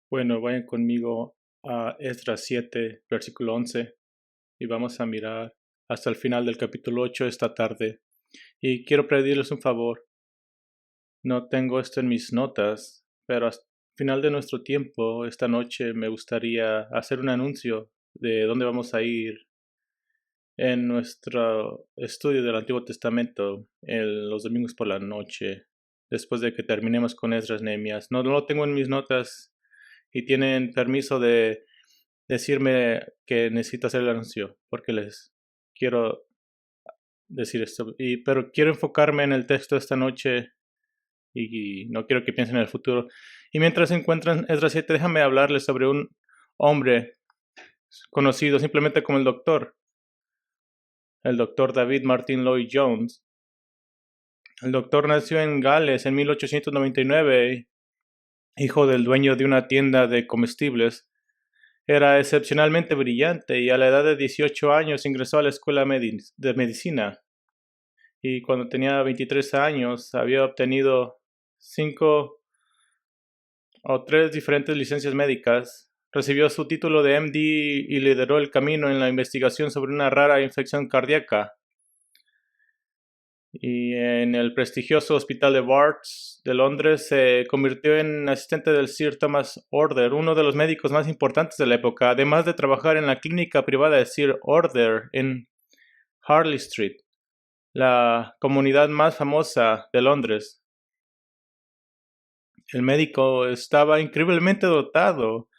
Bueno, vayan conmigo a Esdras 7, versículo 11, y vamos a mirar hasta el final del capítulo 8 esta tarde. Y quiero pedirles un favor. No tengo esto en mis notas, pero hasta el final de nuestro tiempo, esta noche, me gustaría hacer un anuncio de dónde vamos a ir en nuestro estudio del Antiguo Testamento los domingos por la noche, después de que terminemos con Esdras Nehemías. No lo tengo en mis notas y tienen permiso de decirme que necesito hacer el anuncio, porque les quiero decir esto. Pero quiero enfocarme en el texto esta noche y no quiero que piensen en el futuro. Y mientras se encuentran Esdras 7, déjame hablarles sobre un hombre conocido simplemente como el doctor David Martin Lloyd Jones. El doctor nació en Gales en 1899, hijo del dueño de una tienda de comestibles. Era excepcionalmente brillante y a la edad de 18 años ingresó a la escuela de medicina. Y cuando tenía 23 años había obtenido 5 o 3 diferentes licencias médicas. Recibió su título de MD y lideró el camino en la investigación sobre una rara infección cardíaca. Y en el prestigioso hospital de Barts de Londres se convirtió en asistente del Sir Thomas Order, uno de los médicos más importantes de la época, además de trabajar en la clínica privada de Sir Order en Harley Street, la comunidad más famosa de Londres. El médico estaba increíblemente dotado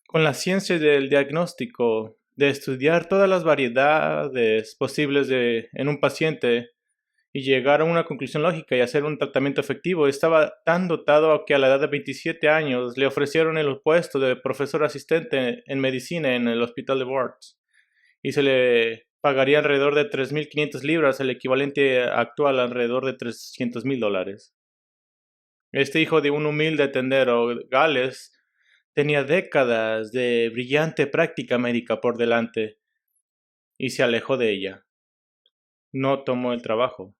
con la ciencia del diagnóstico, de estudiar todas las variedades posibles en un paciente y llegar a una conclusión lógica y hacer un tratamiento efectivo. Estaba tan dotado que a la edad de 27 años le ofrecieron el puesto de profesor asistente en medicina en el hospital de Barts y se le pagaría alrededor de 3.500 libras, el equivalente actual alrededor de $300,000. Este hijo de un humilde tendero Gales tenía décadas de brillante práctica médica por delante y se alejó de ella. No tomó el trabajo.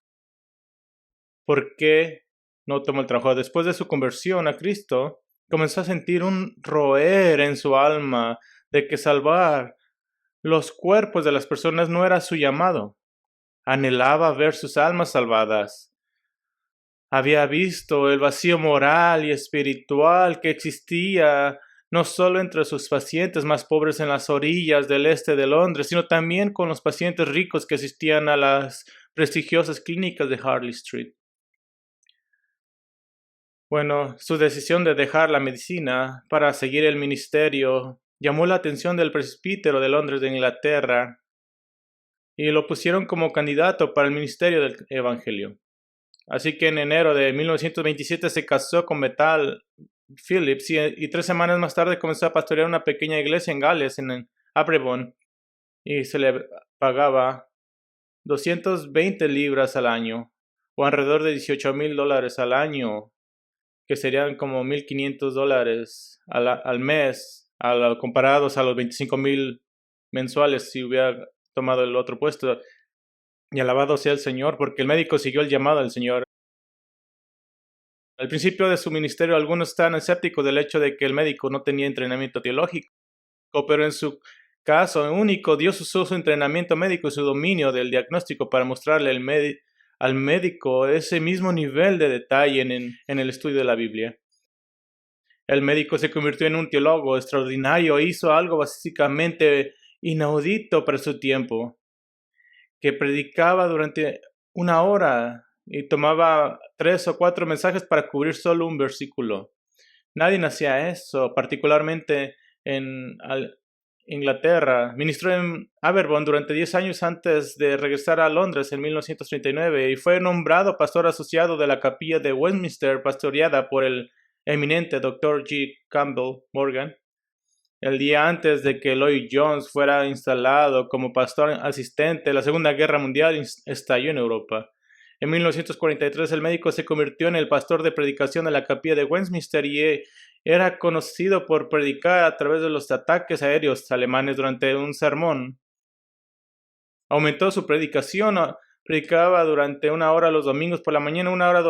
¿Por qué no tomó el trabajo? Después de su conversión a Cristo, comenzó a sentir un roer en su alma de que salvar los cuerpos de las personas no era su llamado. Anhelaba ver sus almas salvadas. Había visto el vacío moral y espiritual que existía no solo entre sus pacientes más pobres en las orillas del este de Londres, sino también con los pacientes ricos que asistían a las prestigiosas clínicas de Harley Street. Bueno, su decisión de dejar la medicina para seguir el ministerio llamó la atención del presbítero de Londres de Inglaterra y lo pusieron como candidato para el ministerio del Evangelio. Así que en enero de 1927 se casó con Bethel Phillips y 3 semanas más tarde comenzó a pastorear una pequeña iglesia en Gales, en Abrebon, y se le pagaba 220 libras al año, o alrededor de $18,000 al año, que serían como $1,500 al mes, comparados a los 25,000 mensuales si hubiera tomado el otro puesto. Y alabado sea el Señor, porque el médico siguió el llamado del Señor. Al principio de su ministerio, algunos estaban escépticos del hecho de que el médico no tenía entrenamiento teológico, pero en su caso único, Dios usó su entrenamiento médico y su dominio del diagnóstico para mostrarle al médico ese mismo nivel de detalle en el estudio de la Biblia. El médico se convirtió en un teólogo extraordinario e hizo algo básicamente inaudito para su tiempo, que predicaba durante 1 hora y tomaba 3 o 4 mensajes para cubrir solo un versículo. Nadie hacía eso, particularmente en Inglaterra. Ministró en Aberdeen durante 10 años antes de regresar a Londres en 1939 y fue nombrado pastor asociado de la capilla de Westminster, pastoreada por el eminente Dr. G. Campbell Morgan. El día antes de que Lloyd Jones fuera instalado como pastor asistente, la Segunda Guerra Mundial estalló en Europa. En 1943 el médico se convirtió en el pastor de predicación de la capilla de Westminster y era conocido por predicar a través de los ataques aéreos alemanes durante un sermón. Aumentó su predicación, predicaba durante 1 hora los domingos por la mañana, 1 hora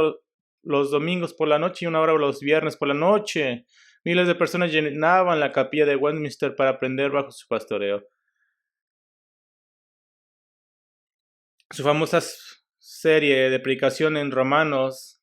los domingos por la noche y 1 hora los viernes por la noche. Miles de personas llenaban la capilla de Westminster para aprender bajo su pastoreo. Su famosa serie de predicación en Romanos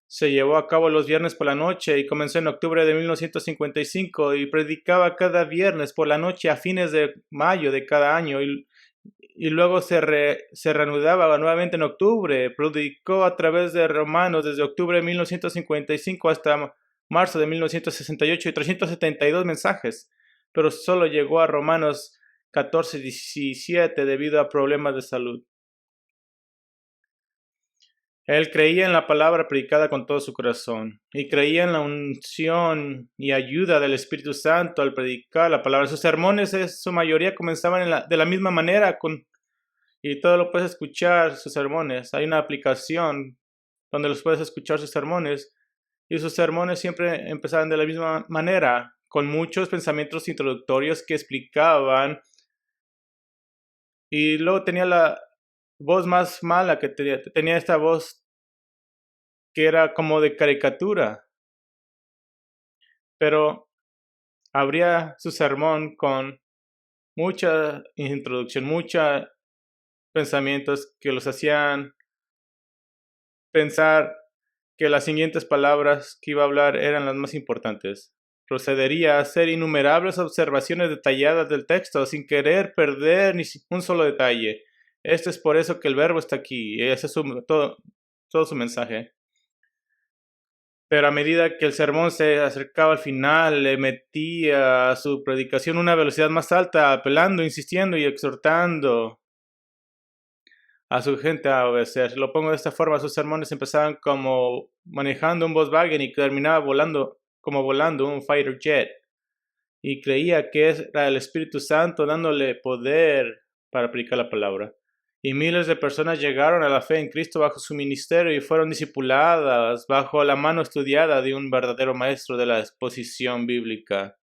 se llevó a cabo los viernes por la noche y comenzó en octubre de 1955 y predicaba cada viernes por la noche a fines de mayo de cada año y luego se reanudaba nuevamente en octubre. Predicó a través de Romanos desde octubre de 1955 hasta marzo de 1968 y 372 mensajes, pero solo llegó a Romanos 14:17 debido a problemas de salud. Él creía en la palabra predicada con todo su corazón y creía en la unción y ayuda del Espíritu Santo al predicar la palabra. Sus sermones, su mayoría comenzaban de la misma manera y todo lo puedes escuchar, sus sermones. Hay una aplicación donde los puedes escuchar sus sermones y sus sermones siempre empezaban de la misma manera, con muchos pensamientos introductorios que explicaban, y luego tenía la voz más mala que tenía esta voz que era como de caricatura, pero abría su sermón con mucha introducción, muchos pensamientos que los hacían pensar que las siguientes palabras que iba a hablar eran las más importantes. Procedería a hacer innumerables observaciones detalladas del texto sin querer perder ni un solo detalle. Esto es por eso que el verbo está aquí, y ese es todo su mensaje. Pero a medida que el sermón se acercaba al final, le metía a su predicación una velocidad más alta, apelando, insistiendo y exhortando a su gente a obedecer. Lo pongo de esta forma: sus sermones empezaban como manejando un Volkswagen y terminaba volando un fighter jet. Y creía que era el Espíritu Santo dándole poder para predicar la palabra. Y miles de personas llegaron a la fe en Cristo bajo su ministerio y fueron discipuladas bajo la mano estudiada de un verdadero maestro de la exposición bíblica.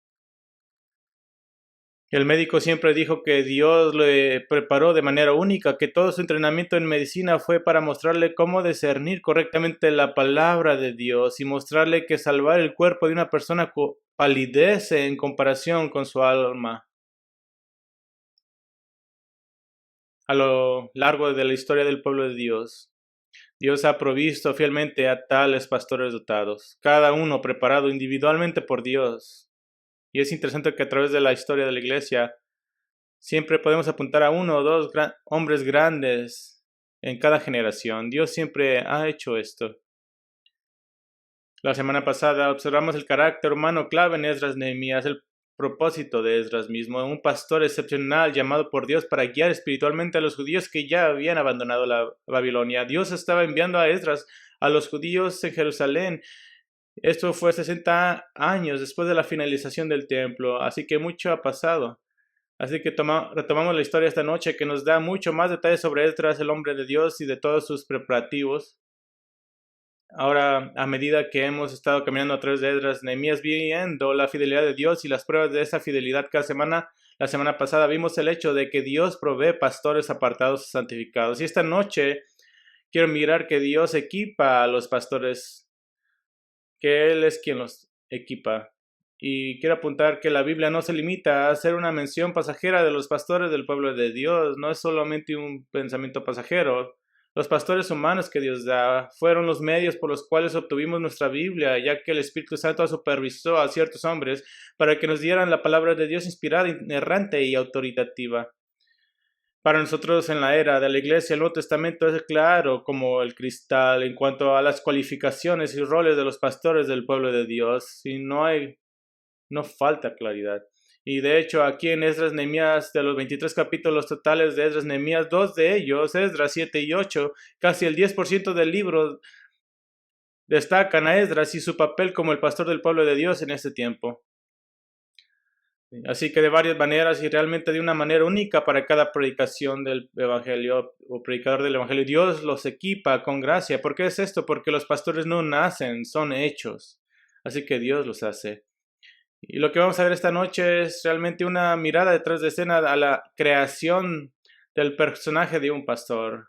El médico siempre dijo que Dios le preparó de manera única, que todo su entrenamiento en medicina fue para mostrarle cómo discernir correctamente la palabra de Dios y mostrarle que salvar el cuerpo de una persona palidece en comparación con su alma. A lo largo de la historia del pueblo de Dios, Dios ha provisto fielmente a tales pastores dotados, cada uno preparado individualmente por Dios. Y es interesante que a través de la historia de la iglesia siempre podemos apuntar a uno o dos hombres grandes en cada generación. Dios siempre ha hecho esto. La semana pasada observamos el carácter humano clave en Esdras Nehemías, el propósito de Esdras mismo, un pastor excepcional llamado por Dios para guiar espiritualmente a los judíos que ya habían abandonado la Babilonia. Dios estaba enviando a Esdras a los judíos en Jerusalén. Esto fue 60 años después de la finalización del templo, así que mucho ha pasado. Así que retomamos la historia esta noche, que nos da mucho más detalles sobre Esdras, el hombre de Dios, y de todos sus preparativos. Ahora, a medida que hemos estado caminando a través de Esdras, Nehemías, viendo la fidelidad de Dios y las pruebas de esa fidelidad cada semana, la semana pasada vimos el hecho de que Dios provee pastores apartados y santificados. Y esta noche quiero mirar que Dios equipa a los pastores, que Él es quien los equipa. Y quiero apuntar que la Biblia no se limita a hacer una mención pasajera de los pastores del pueblo de Dios. No es solamente un pensamiento pasajero. Los pastores humanos que Dios da fueron los medios por los cuales obtuvimos nuestra Biblia, ya que el Espíritu Santo supervisó a ciertos hombres para que nos dieran la palabra de Dios inspirada, inerrante y autoritativa. Para nosotros en la era de la Iglesia, el Nuevo Testamento es claro como el cristal en cuanto a las cualificaciones y roles de los pastores del pueblo de Dios, y no falta claridad. Y de hecho, aquí en Esdras Nehemías, de los 23 capítulos totales de Esdras Nehemías, 2 de ellos, Esdras 7 y 8, casi el 10% del libro destacan a Esdras y su papel como el pastor del pueblo de Dios en ese tiempo. Así que de varias maneras y realmente de una manera única para cada predicación del Evangelio o predicador del Evangelio, Dios los equipa con gracia. ¿Por qué es esto? Porque los pastores no nacen, son hechos. Así que Dios los hace. Y lo que vamos a ver esta noche es realmente una mirada detrás de escena a la creación del personaje de un pastor.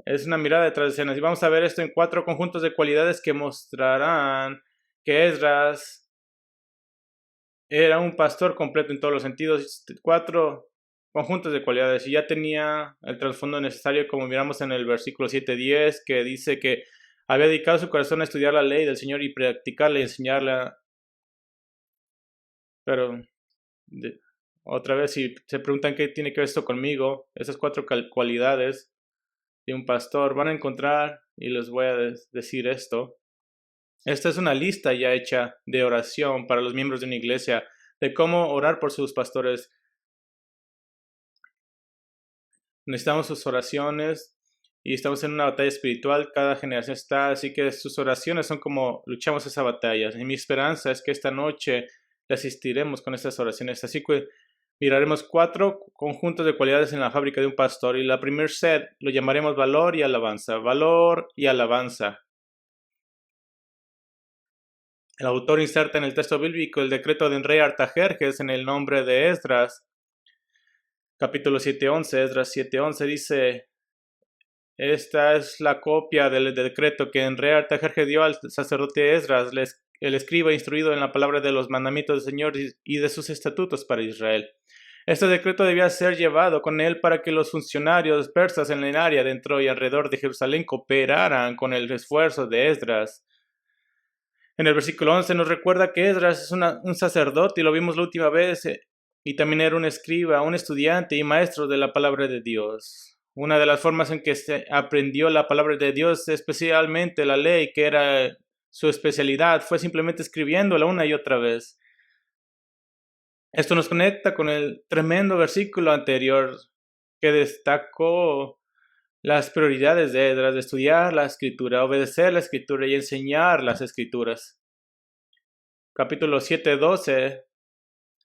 Es una mirada detrás de escenas. Y vamos a ver esto en 4 conjuntos de cualidades que mostrarán que Esdras era un pastor completo en todos los sentidos, 4 conjuntos de cualidades, y ya tenía el trasfondo necesario, como miramos en el versículo 7:10, que dice que había dedicado su corazón a estudiar la ley del Señor y practicarla y enseñarla. Pero otra vez, si se preguntan qué tiene que ver esto conmigo, esas 4 cualidades de un pastor, van a encontrar, y les voy a decir esto. Esta es una lista ya hecha de oración para los miembros de una iglesia, de cómo orar por sus pastores. Necesitamos sus oraciones y estamos en una batalla espiritual, cada generación está, así que sus oraciones son como luchamos esa batalla. Y mi esperanza es que esta noche le asistiremos con estas oraciones, así que miraremos 4 conjuntos de cualidades en la fábrica de un pastor, y la primer set lo llamaremos valor y alabanza. Valor y alabanza. El autor inserta en el texto bíblico el decreto del rey Artajerjes en el nombre de Esdras. Capítulo 7:11, Esdras 7:11 dice: esta es la copia del decreto que el rey Artajerjes dio al sacerdote Esdras, el escriba instruido en la palabra de los mandamientos del Señor y de sus estatutos para Israel. Este decreto debía ser llevado con él para que los funcionarios persas en el área dentro y alrededor de Jerusalén cooperaran con el esfuerzo de Esdras. En el versículo 11 nos recuerda que Esdras es un sacerdote, y lo vimos la última vez, y también era un escriba, un estudiante y maestro de la palabra de Dios. Una de las formas en que se aprendió la palabra de Dios, especialmente la ley, que era su especialidad, fue simplemente escribiéndola una y otra vez. Esto nos conecta con el tremendo versículo anterior que destacó las prioridades de Esdras, de estudiar la escritura, obedecer la escritura y enseñar las escrituras. Capítulo 7:12.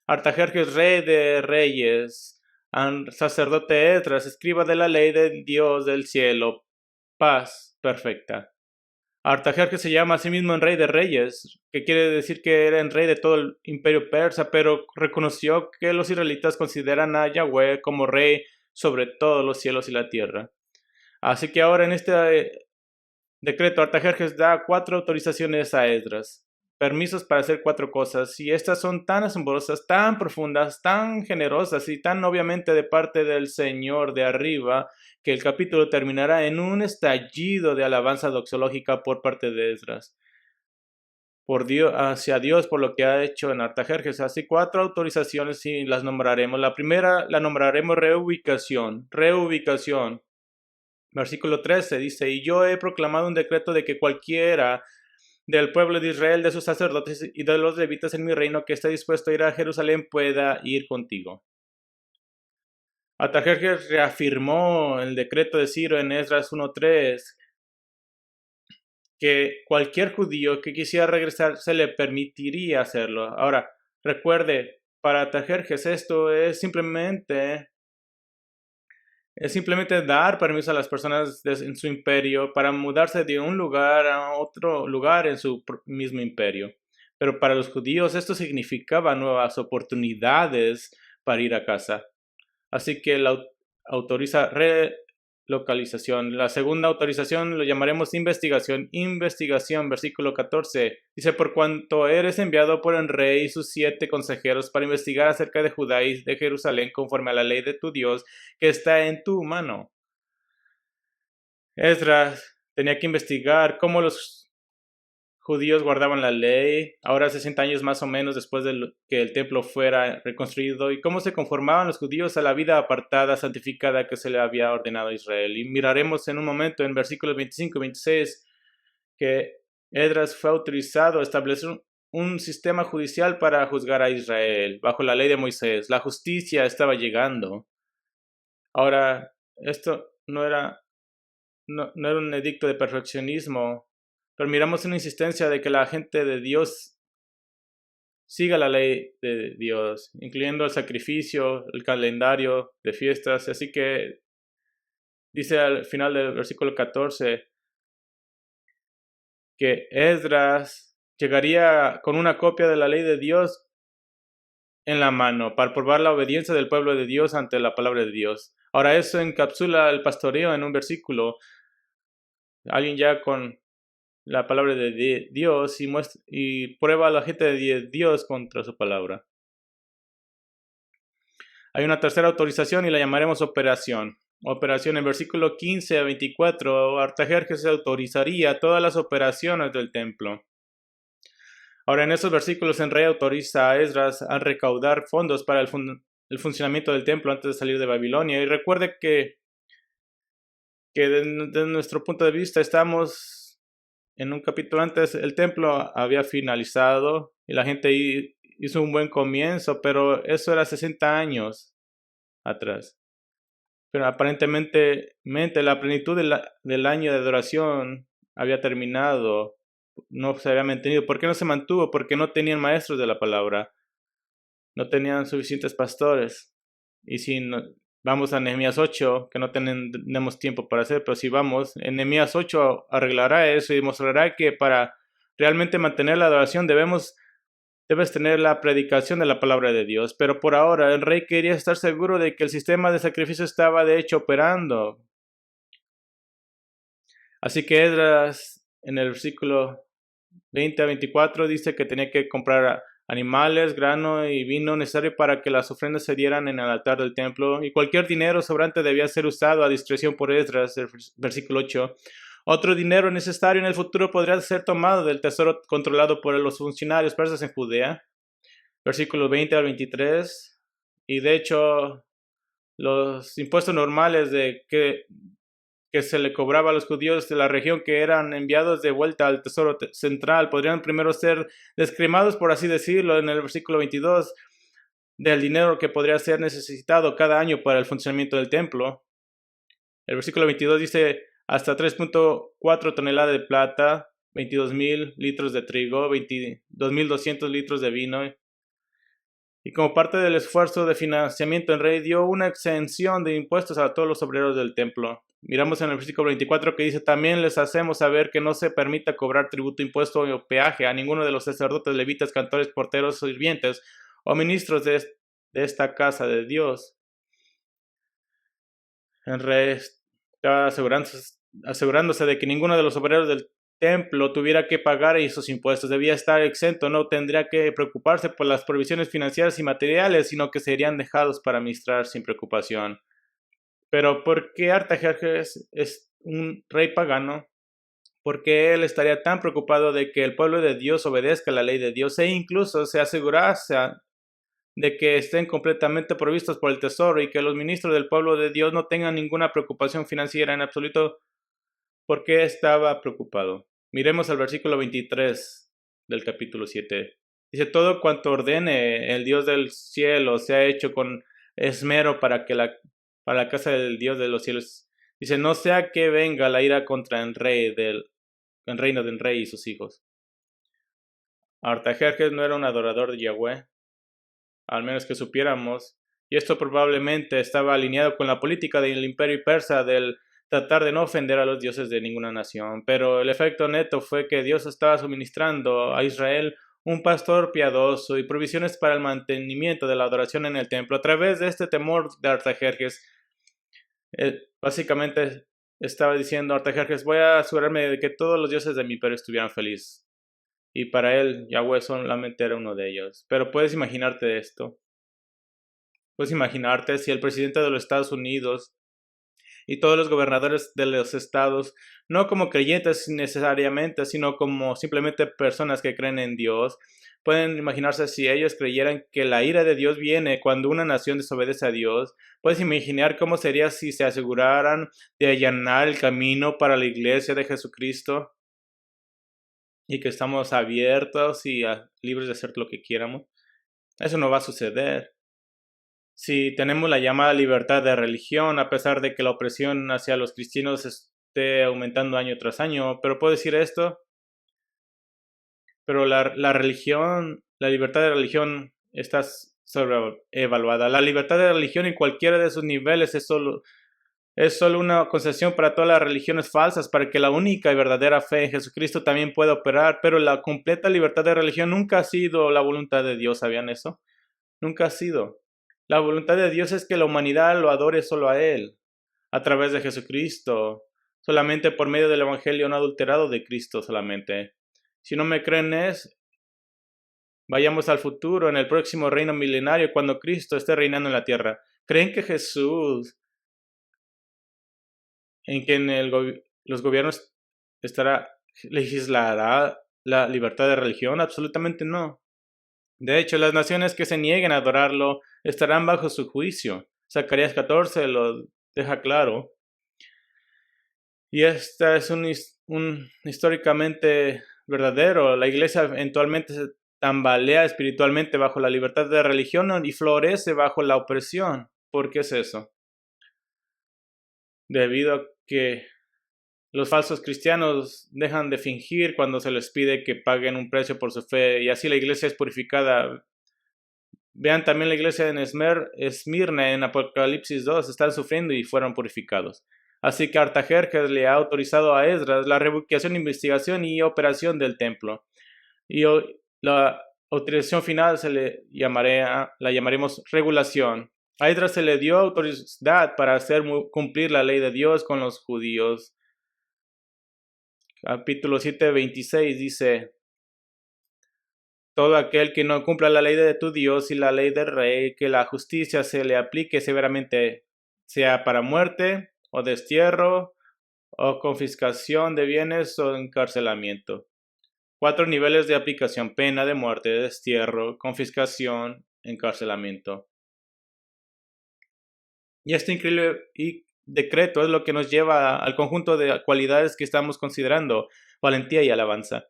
Artajerjes, rey de reyes, sacerdote Esdras, escriba de la ley del Dios del cielo, paz perfecta. Artajerjes se llama a sí mismo en rey de reyes, que quiere decir que era el rey de todo el imperio persa, pero reconoció que los israelitas consideran a Yahweh como rey sobre todos los cielos y la tierra. Así que ahora en este decreto Artajerjes da 4 autorizaciones a Esdras, permisos para hacer 4 cosas, y estas son tan asombrosas, tan profundas, tan generosas y tan obviamente de parte del Señor de arriba, que el capítulo terminará en un estallido de alabanza doxológica por parte de Esdras por Dios, hacia Dios por lo que ha hecho en Artajerjes. Así 4 autorizaciones y las nombraremos. La primera la nombraremos reubicación. Versículo 13 dice: y yo he proclamado un decreto de que cualquiera del pueblo de Israel, de sus sacerdotes y de los levitas en mi reino que esté dispuesto a ir a Jerusalén pueda ir contigo. Artajerjes reafirmó el decreto de Ciro en Esdras 1:3 que cualquier judío que quisiera regresar se le permitiría hacerlo. Ahora, recuerde, para Artajerjes esto es simplemente dar permiso a las personas en su imperio para mudarse de un lugar a otro lugar en su mismo imperio. Pero para los judíos esto significaba nuevas oportunidades para ir a casa. Así que autoriza relocalización. La segunda autorización lo llamaremos investigación. Investigación, versículo 14. Dice: por cuanto eres enviado por el rey y sus 7 consejeros para investigar acerca de Judá y de Jerusalén conforme a la ley de tu Dios que está en tu mano. Esdras tenía que investigar cómo los judíos guardaban la ley, ahora 60 años más o menos después de que el templo fuera reconstruido, y cómo se conformaban los judíos a la vida apartada, santificada que se le había ordenado a Israel. Y miraremos en un momento en versículos 25 y 26 que Esdras fue autorizado a establecer un sistema judicial para juzgar a Israel bajo la ley de Moisés. La justicia estaba llegando. Ahora, esto no era un edicto de perfeccionismo, pero miramos una insistencia de que la gente de Dios siga la ley de Dios, incluyendo el sacrificio, el calendario de fiestas. Así que dice al final del versículo 14 que Esdras llegaría con una copia de la ley de Dios en la mano para probar la obediencia del pueblo de Dios ante la palabra de Dios. Ahora eso encapsula el pastoreo en un versículo. Alguien ya con la palabra de Dios y prueba a la gente de Dios contra su palabra. Hay una tercera autorización y la llamaremos operación. Operación en versículo 15 a 24, Artajerjes autorizaría todas las operaciones del templo. Ahora, en esos versículos, el rey autoriza a Esdras a recaudar fondos para el funcionamiento del templo antes de salir de Babilonia. Y recuerde que desde nuestro punto de vista estamos en un capítulo antes, el templo había finalizado y la gente hizo un buen comienzo, pero eso era 60 años atrás. Pero aparentemente la plenitud del año de adoración había terminado, no se había mantenido. ¿Por qué no se mantuvo? Porque no tenían maestros de la palabra, no tenían suficientes pastores. Y si vamos a Nehemías 8, que no tenemos tiempo para hacer, pero si vamos, en Nehemías 8 arreglará eso y mostrará que para realmente mantener la adoración debes tener la predicación de la palabra de Dios. Pero por ahora el rey quería estar seguro de que el sistema de sacrificio estaba de hecho operando. Así que Esdras en el versículo 20 a 24 dice que tenía que comprar animales, grano y vino necesario para que las ofrendas se dieran en el altar del templo, y cualquier dinero sobrante debía ser usado a discreción por Esdras, el versículo 8. Otro dinero necesario en el futuro podría ser tomado del tesoro controlado por los funcionarios persas en Judea, versículos 20 al 23. Y de hecho, los impuestos normales que se le cobraba a los judíos de la región que eran enviados de vuelta al tesoro central podrían primero ser descremados, por así decirlo, en el versículo 22, del dinero que podría ser necesitado cada año para el funcionamiento del templo. El versículo 22 dice hasta 3.4 toneladas de plata, 22,000 litros de trigo, 22,200 litros de vino. Y como parte del esfuerzo de financiamiento, el rey dio una exención de impuestos a todos los obreros del templo. Miramos en el versículo 24 que dice, también les hacemos saber que no se permita cobrar tributo, impuesto o peaje a ninguno de los sacerdotes, levitas, cantores, porteros, sirvientes o ministros de esta casa de Dios. El rey estaba asegurándose de que ninguno de los obreros del templo tuviera que pagar esos impuestos, debía estar exento, no tendría que preocuparse por las provisiones financieras y materiales, sino que serían dejados para ministrar sin preocupación. Pero ¿por qué Artajerjes es un rey pagano? ¿Por qué él estaría tan preocupado de que el pueblo de Dios obedezca la ley de Dios e incluso se asegurase de que estén completamente provistos por el tesoro y que los ministros del pueblo de Dios no tengan ninguna preocupación financiera en absoluto? ¿Por qué estaba preocupado? Miremos el versículo 23 del capítulo 7. Dice, todo cuanto ordene el Dios del cielo se ha hecho con esmero para la casa del Dios de los cielos. Dice, no sea que venga la ira contra el reino del rey y sus hijos. Artajerjes no era un adorador de Yahweh, al menos que supiéramos, y esto probablemente estaba alineado con la política del imperio persa del tratar de no ofender a los dioses de ninguna nación, pero el efecto neto fue que Dios estaba suministrando a Israel un pastor piadoso y provisiones para el mantenimiento de la adoración en el templo. A través de este temor de Artajerjes, básicamente estaba diciendo Artajerjes, voy a asegurarme de que todos los dioses de mi imperio estuvieran felices. Y para él, Yahweh solamente era uno de ellos. Pero puedes imaginarte esto. Puedes imaginarte si el presidente de los Estados Unidos y todos los gobernadores de los estados, no como creyentes necesariamente, sino como simplemente personas que creen en Dios, pueden imaginarse si ellos creyeran que la ira de Dios viene cuando una nación desobedece a Dios. Puedes imaginar cómo sería si se aseguraran de allanar el camino para la iglesia de Jesucristo y que estamos abiertos y libres de hacer lo que quieramos. Eso no va a suceder. Si tenemos la llamada libertad de religión, a pesar de que la opresión hacia los cristianos esté aumentando año tras año, pero puedo decir esto, pero la religión, la libertad de religión está sobrevaluada. La libertad de religión en cualquiera de sus niveles es solo una concesión para todas las religiones falsas, para que la única y verdadera fe en Jesucristo también pueda operar, pero la completa libertad de religión nunca ha sido la voluntad de Dios, ¿sabían eso? Nunca ha sido. La voluntad de Dios es que la humanidad lo adore solo a Él, a través de Jesucristo. solamente por medio del evangelio no adulterado de Cristo solamente. Si no me creen vayamos al futuro, en el próximo reino milenario, cuando Cristo esté reinando en la tierra. ¿Creen que Jesús, en que los gobiernos legislará la libertad de religión? Absolutamente no. De hecho, las naciones que se nieguen a adorarlo estarán bajo su juicio. Zacarías 14 lo deja claro. Y esta es un históricamente verdadero. La iglesia eventualmente se tambalea espiritualmente bajo la libertad de religión y florece bajo la opresión. ¿Por qué es eso? Debido a que los falsos cristianos dejan de fingir cuando se les pide que paguen un precio por su fe y así la iglesia es purificada. Vean también la iglesia en Esmirna en Apocalipsis 2, están sufriendo y fueron purificados. Así que Artajerjes le ha autorizado a Esdras la revocación, investigación y operación del templo. Y la autorización final la llamaremos regulación. A Esdras se le dio autoridad para hacer cumplir la ley de Dios con los judíos. Capítulo 7:26 dice: todo aquel que no cumpla la ley de tu Dios y la ley del rey, que la justicia se le aplique severamente, sea para muerte o destierro o confiscación de bienes o encarcelamiento. 4 niveles de aplicación: pena de muerte, destierro, confiscación, encarcelamiento. Y este increíble decreto es lo que nos lleva al conjunto de cualidades que estamos considerando: valentía y alabanza.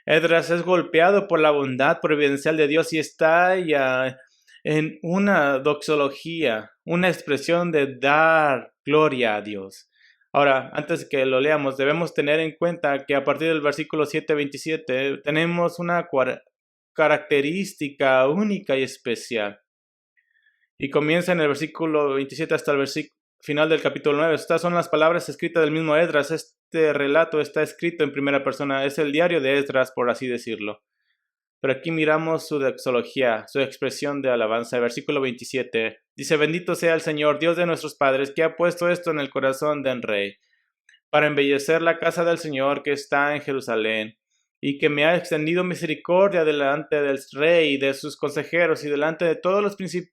Esdras es golpeado por la bondad providencial de Dios y está ya en una doxología, una expresión de dar gloria a Dios. Ahora, antes de que lo leamos, debemos tener en cuenta que a partir del versículo 7:27 tenemos una característica única y especial. Y comienza en el versículo 27 hasta el final del capítulo 9. Estas son las palabras escritas del mismo Esdras. Este relato está escrito en primera persona. Es el diario de Esdras, por así decirlo. Pero aquí miramos su doxología, su expresión de alabanza. El versículo 27 dice: bendito sea el Señor, Dios de nuestros padres, que ha puesto esto en el corazón del rey, para embellecer la casa del Señor que está en Jerusalén, y que me ha extendido misericordia delante del rey y de sus consejeros y delante de todos los príncipes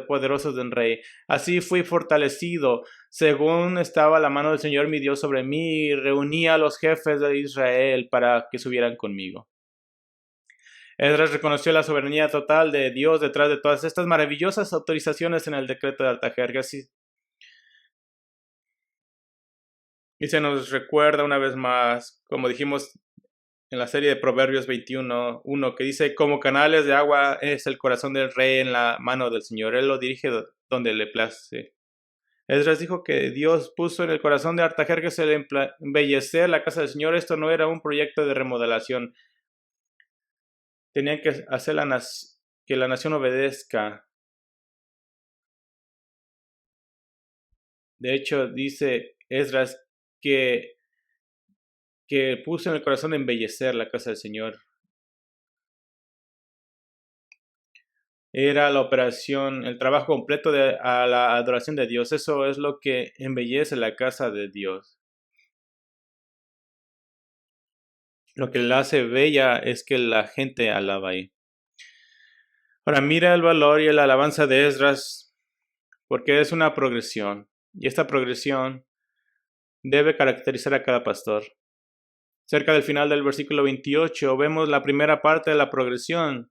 poderosos del rey. Así fui fortalecido, según estaba la mano del Señor mi Dios sobre mí, y reuní a los jefes de Israel para que subieran conmigo. Esdras reconoció la soberanía total de Dios detrás de todas estas maravillosas autorizaciones en el decreto de Artajerjes. Y se nos recuerda una vez más, como dijimos en la serie de Proverbios 21:1, que dice: como canales de agua es el corazón del rey en la mano del Señor, él lo dirige donde le place. Esdras dijo que Dios puso en el corazón de Artajerjes el embellecer la casa del Señor. Esto no era un proyecto de remodelación. Tenían que hacer que la nación obedezca. De hecho, dice Esdras que puso en el corazón de embellecer la casa del Señor. Era la operación, el trabajo completo a la adoración de Dios. Eso es lo que embellece la casa de Dios. Lo que la hace bella es que la gente alaba ahí. Ahora mira el valor y la alabanza de Esdras, porque es una progresión. Y esta progresión debe caracterizar a cada pastor. Cerca del final del versículo 28 vemos la primera parte de la progresión.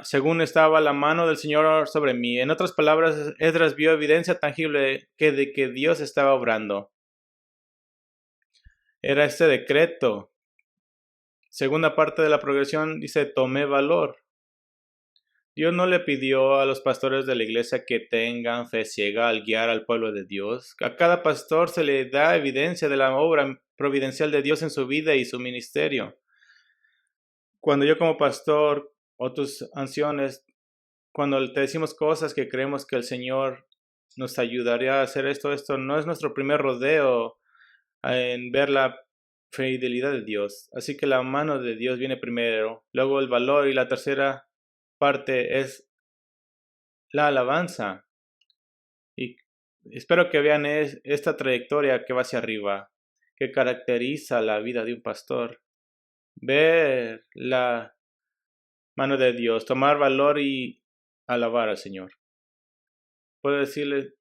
Según estaba la mano del Señor sobre mí. En otras palabras, Esdras vio evidencia tangible de que Dios estaba obrando. Era este decreto. Segunda parte de la progresión dice: tomé valor. Dios no le pidió a los pastores de la iglesia que tengan fe ciega al guiar al pueblo de Dios. A cada pastor se le da evidencia de la obra providencial de Dios en su vida y su ministerio. Cuando yo como pastor o tus ancianos, cuando te decimos cosas que creemos que el Señor nos ayudaría a hacer esto no es nuestro primer rodeo en ver la fidelidad de Dios. Así que la mano de Dios viene primero, luego el valor, y la tercera parte es la alabanza. Y espero que vean esta trayectoria que va hacia arriba, que caracteriza la vida de un pastor. Ver la mano de Dios, tomar valor y alabar al Señor. Puedo decirle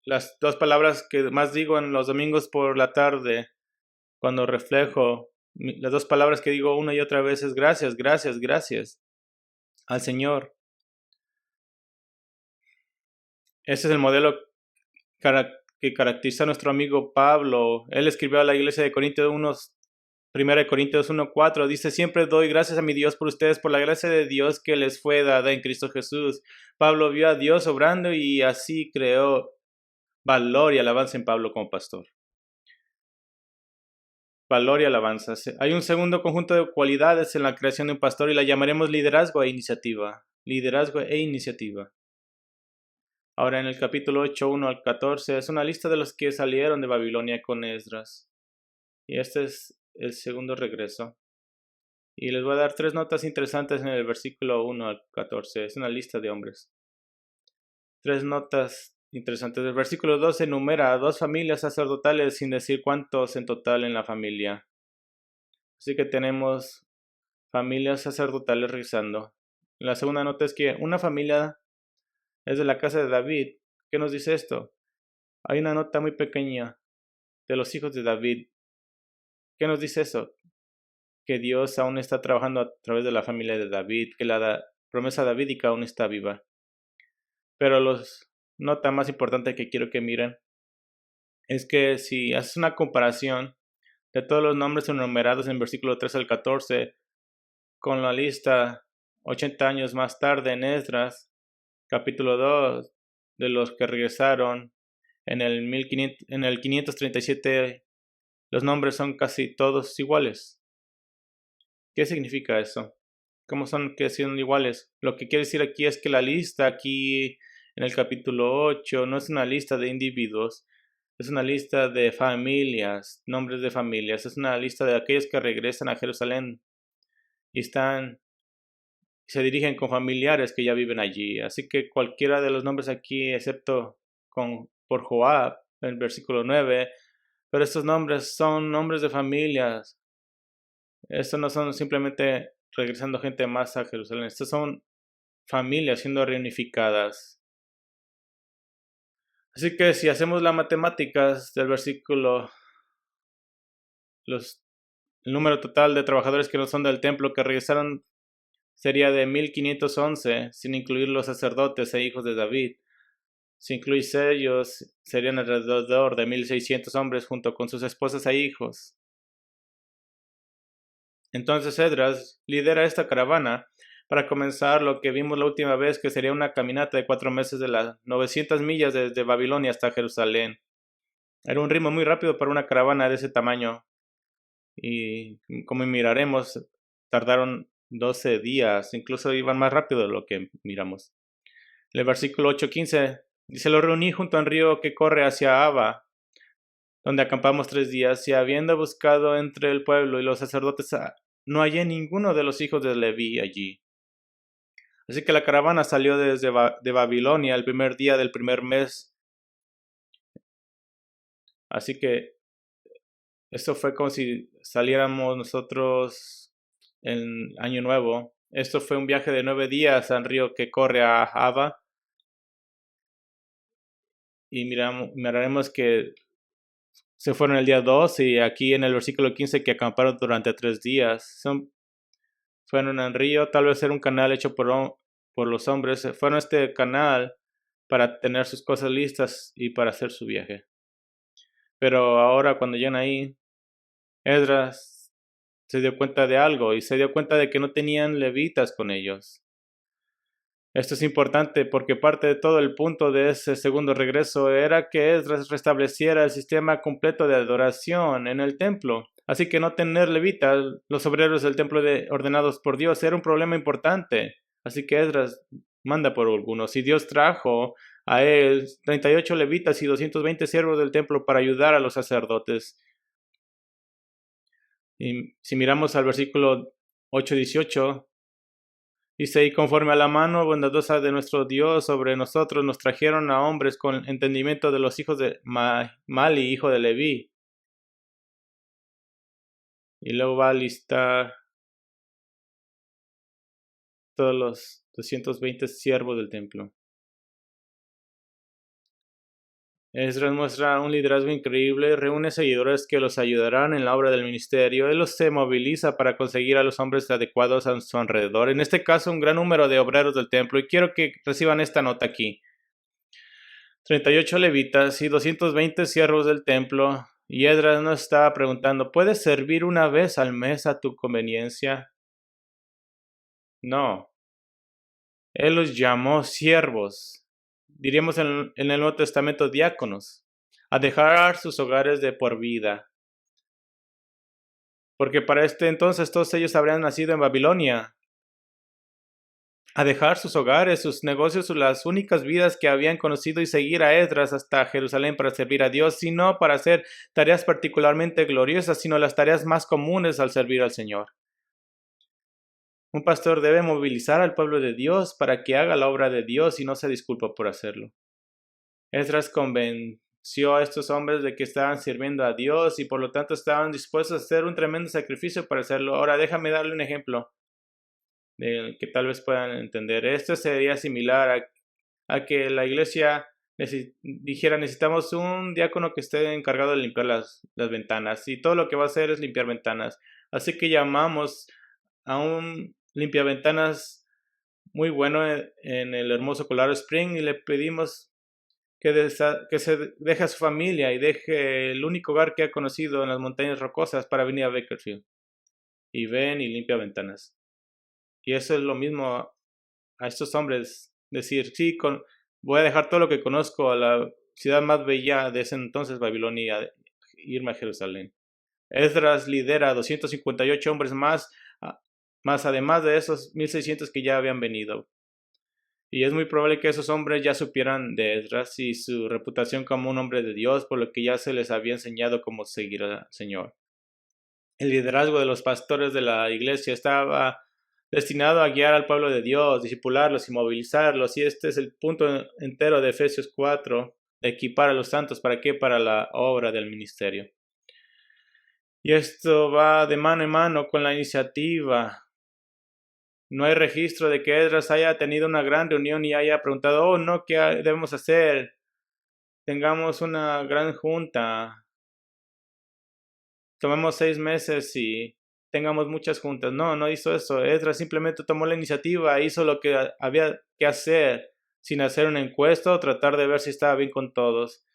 las dos palabras que más digo en los domingos por la tarde, cuando reflejo, las dos palabras que digo una y otra vez es gracias, gracias, gracias al Señor. Ese es el modelo que caracteriza a nuestro amigo Pablo. Él escribió a la iglesia de Corintios 1 Corintios 1:4, dice: siempre doy gracias a mi Dios por ustedes, por la gracia de Dios que les fue dada en Cristo Jesús. Pablo vio a Dios obrando y así creó valor y alabanza en Pablo como pastor. Valor y alabanza. Hay un segundo conjunto de cualidades en la creación de un pastor y la llamaremos liderazgo e iniciativa. Liderazgo e iniciativa. Ahora en el capítulo 8:1 al 14 es una lista de los que salieron de Babilonia con Esdras. Y este es el segundo regreso. Y les voy a dar 3 notas interesantes en el versículo 1 al 14. Es una lista de hombres. 3 notas interesantes. El versículo 2 enumera a 2 familias sacerdotales sin decir cuántos en total en la familia. Así que tenemos familias sacerdotales regresando. La segunda nota es que una familia es de la casa de David. ¿Qué nos dice esto? Hay una nota muy pequeña de los hijos de David. ¿Qué nos dice eso? Que Dios aún está trabajando a través de la familia de David, que la promesa davídica aún está viva. Pero la nota más importante que quiero que miren es que si haces una comparación de todos los nombres enumerados en versículo 3 al 14 con la lista 80 años más tarde en Esdras, capítulo 2, de los que regresaron en el 537, los nombres son casi todos iguales. ¿Qué significa eso? ¿Cómo son que son iguales? Lo que quiere decir aquí es que la lista aquí en el capítulo 8 no es una lista de individuos, es una lista de familias, nombres de familias, es una lista de aquellos que regresan a Jerusalén y se dirigen con familiares que ya viven allí. Así que cualquiera de los nombres aquí, excepto por Joab, en el versículo 9, pero estos nombres son nombres de familias. Estos no son simplemente regresando gente más a Jerusalén. Estas son familias siendo reunificadas. Así que si hacemos las matemáticas del versículo, el número total de trabajadores que no son del templo que regresaron sería de 1511, sin incluir los sacerdotes e hijos de David. Si incluís ellos, serían alrededor de 1600 hombres junto con sus esposas e hijos. Entonces Esdras lidera esta caravana para comenzar lo que vimos la última vez, que sería una caminata de 4 meses de las 900 millas desde Babilonia hasta Jerusalén. Era un ritmo muy rápido para una caravana de ese tamaño. Y como miraremos, tardaron 12 días, incluso iban más rápido de lo que miramos. El versículo 8:15 dice: lo reuní junto al río que corre hacia Abba, donde acampamos 3 días, y habiendo buscado entre el pueblo y los sacerdotes, no hallé ninguno de los hijos de Leví allí. Así que la caravana salió de Babilonia el primer día del primer mes. Así que esto fue como si saliéramos nosotros en Año Nuevo. Esto fue un viaje de 9 días al río que corre a Abba. Y miraremos que se fueron el día 2 y aquí en el versículo 15 que acamparon durante 3 días. Fueron al río, tal vez era un canal hecho por los hombres. Fueron a este canal para tener sus cosas listas y para hacer su viaje. Pero ahora cuando llegan ahí, Esdras se dio cuenta de algo y se dio cuenta de que no tenían levitas con ellos. Esto es importante porque parte de todo el punto de ese segundo regreso era que Esdras restableciera el sistema completo de adoración en el templo. Así que no tener levitas, los obreros del templo ordenados por Dios, era un problema importante. Así que Esdras manda por algunos. Y Dios trajo a él 38 levitas y 220 siervos del templo para ayudar a los sacerdotes. Y si miramos al versículo 8:18, Dice, y conforme a la mano bondadosa de nuestro Dios sobre nosotros, nos trajeron a hombres con entendimiento de los hijos de Mali, hijo de Leví. Y luego va a listar todos los 220 siervos del templo. Esdras muestra un liderazgo increíble, reúne seguidores que los ayudarán en la obra del ministerio. Él los se moviliza para conseguir a los hombres adecuados a su alrededor. En este caso, un gran número de obreros del templo. Y quiero que reciban esta nota aquí. 38 levitas y 220 siervos del templo. Y Esdras nos estaba preguntando, ¿puedes servir una vez al mes a tu conveniencia? No. Él los llamó siervos. Diríamos en el Nuevo Testamento diáconos, a dejar sus hogares de por vida. Porque para este entonces todos ellos habrían nacido en Babilonia. A dejar sus hogares, sus negocios, las únicas vidas que habían conocido y seguir a Esdras hasta Jerusalén para servir a Dios, sino para hacer tareas particularmente gloriosas, sino las tareas más comunes al servir al Señor. Un pastor debe movilizar al pueblo de Dios para que haga la obra de Dios y no se disculpa por hacerlo. Esdras convenció a estos hombres de que estaban sirviendo a Dios y por lo tanto estaban dispuestos a hacer un tremendo sacrificio para hacerlo. Ahora déjame darle un ejemplo de que tal vez puedan entender. Esto sería similar a que la iglesia dijera, necesitamos un diácono que esté encargado de limpiar las ventanas y todo lo que va a hacer es limpiar ventanas. Así que llamamos a un limpiaventanas muy bueno en el hermoso Colorado Spring y le pedimos que se deje a su familia y deje el único hogar que ha conocido en las montañas rocosas para venir a Bakersfield. Y ven y limpia ventanas. Y eso es lo mismo a estos hombres, decir, sí, voy a dejar todo lo que conozco a la ciudad más bella de ese entonces, Babilonia, e irme a Jerusalén. Esdras lidera 258 hombres más además de esos 1600 que ya habían venido. Y es muy probable que esos hombres ya supieran de Esdras y su reputación como un hombre de Dios, por lo que ya se les había enseñado cómo seguir al Señor. El liderazgo de los pastores de la iglesia estaba destinado a guiar al pueblo de Dios, discipularlos y movilizarlos, y este es el punto entero de Efesios 4, de equipar a los santos, ¿para qué? Para la obra del ministerio. Y esto va de mano en mano con la iniciativa. No hay registro de que Esdras haya tenido una gran reunión y haya preguntado, oh no, ¿qué debemos hacer? Tengamos una gran junta. Tomemos 6 meses y tengamos muchas juntas. No hizo eso. Esdras simplemente tomó la iniciativa, hizo lo que había que hacer, sin hacer una encuesta o tratar de ver si estaba bien con todos.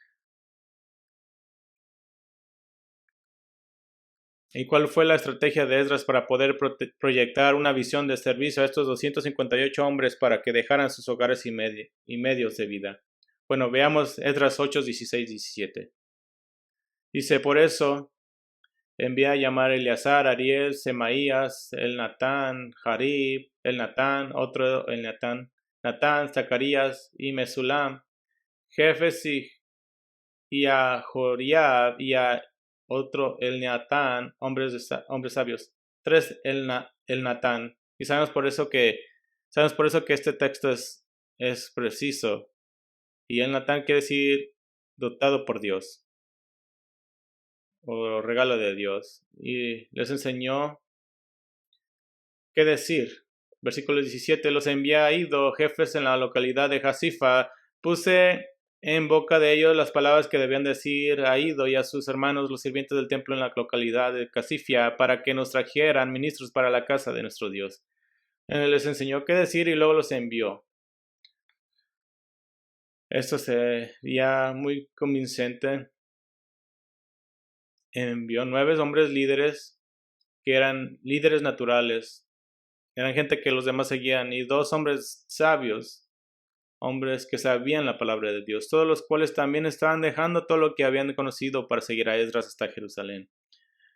¿Y cuál fue la estrategia de Esdras para poder proyectar una visión de servicio a estos 258 hombres para que dejaran sus hogares y medios de vida? Bueno, veamos Esdras 8, 16, 17. Dice, por eso envía a llamar a Eleazar, Ariel, Semaías, Elnatán, Jarib, Elnatán, otro Elnatán, Natán, Zacarías y Mesulam, jefes y a Joriab y a otro Elnatán, hombres sabios. 3 Elnatán. Y sabemos por eso que este texto es preciso. Y Elnatán quiere decir dotado por Dios o regalo de Dios. Y les enseñó qué decir. Versículo 17, los envía a Ido, jefes en la localidad de Jasifa. Puse en boca de ellos las palabras que debían decir a Ido y a sus hermanos, los sirvientes del templo en la localidad de Casifia, para que nos trajeran ministros para la casa de nuestro Dios. Les enseñó qué decir y luego los envió. Esto sería muy convincente. Envió 9 hombres líderes que eran líderes naturales. Eran gente que los demás seguían, y 2 hombres sabios, hombres que sabían la palabra de Dios, todos los cuales también estaban dejando todo lo que habían conocido para seguir a Esdras hasta Jerusalén.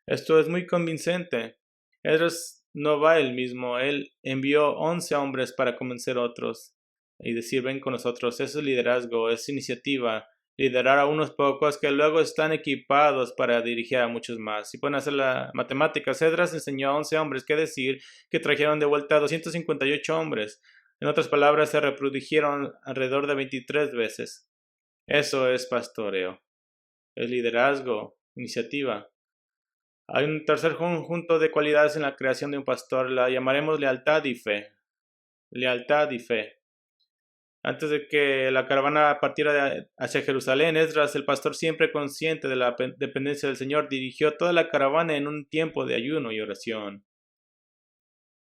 Esto es muy convincente. Esdras no va él mismo, él envió 11 hombres para convencer a otros y decir, ven con nosotros. Eso es liderazgo, es iniciativa, liderar a unos pocos que luego están equipados para dirigir a muchos más. Si pueden hacer la matemática, Esdras enseñó a 11 hombres, que decir que trajeron de vuelta a 258 hombres. En otras palabras, se reprodujeron alrededor de 23 veces. Eso es pastoreo. Es liderazgo, iniciativa. Hay un tercer conjunto de cualidades en la creación de un pastor, la llamaremos lealtad y fe. Lealtad y fe. Antes de que la caravana partiera hacia Jerusalén, Esdras, el pastor siempre consciente de la dependencia del Señor, dirigió toda la caravana en un tiempo de ayuno y oración.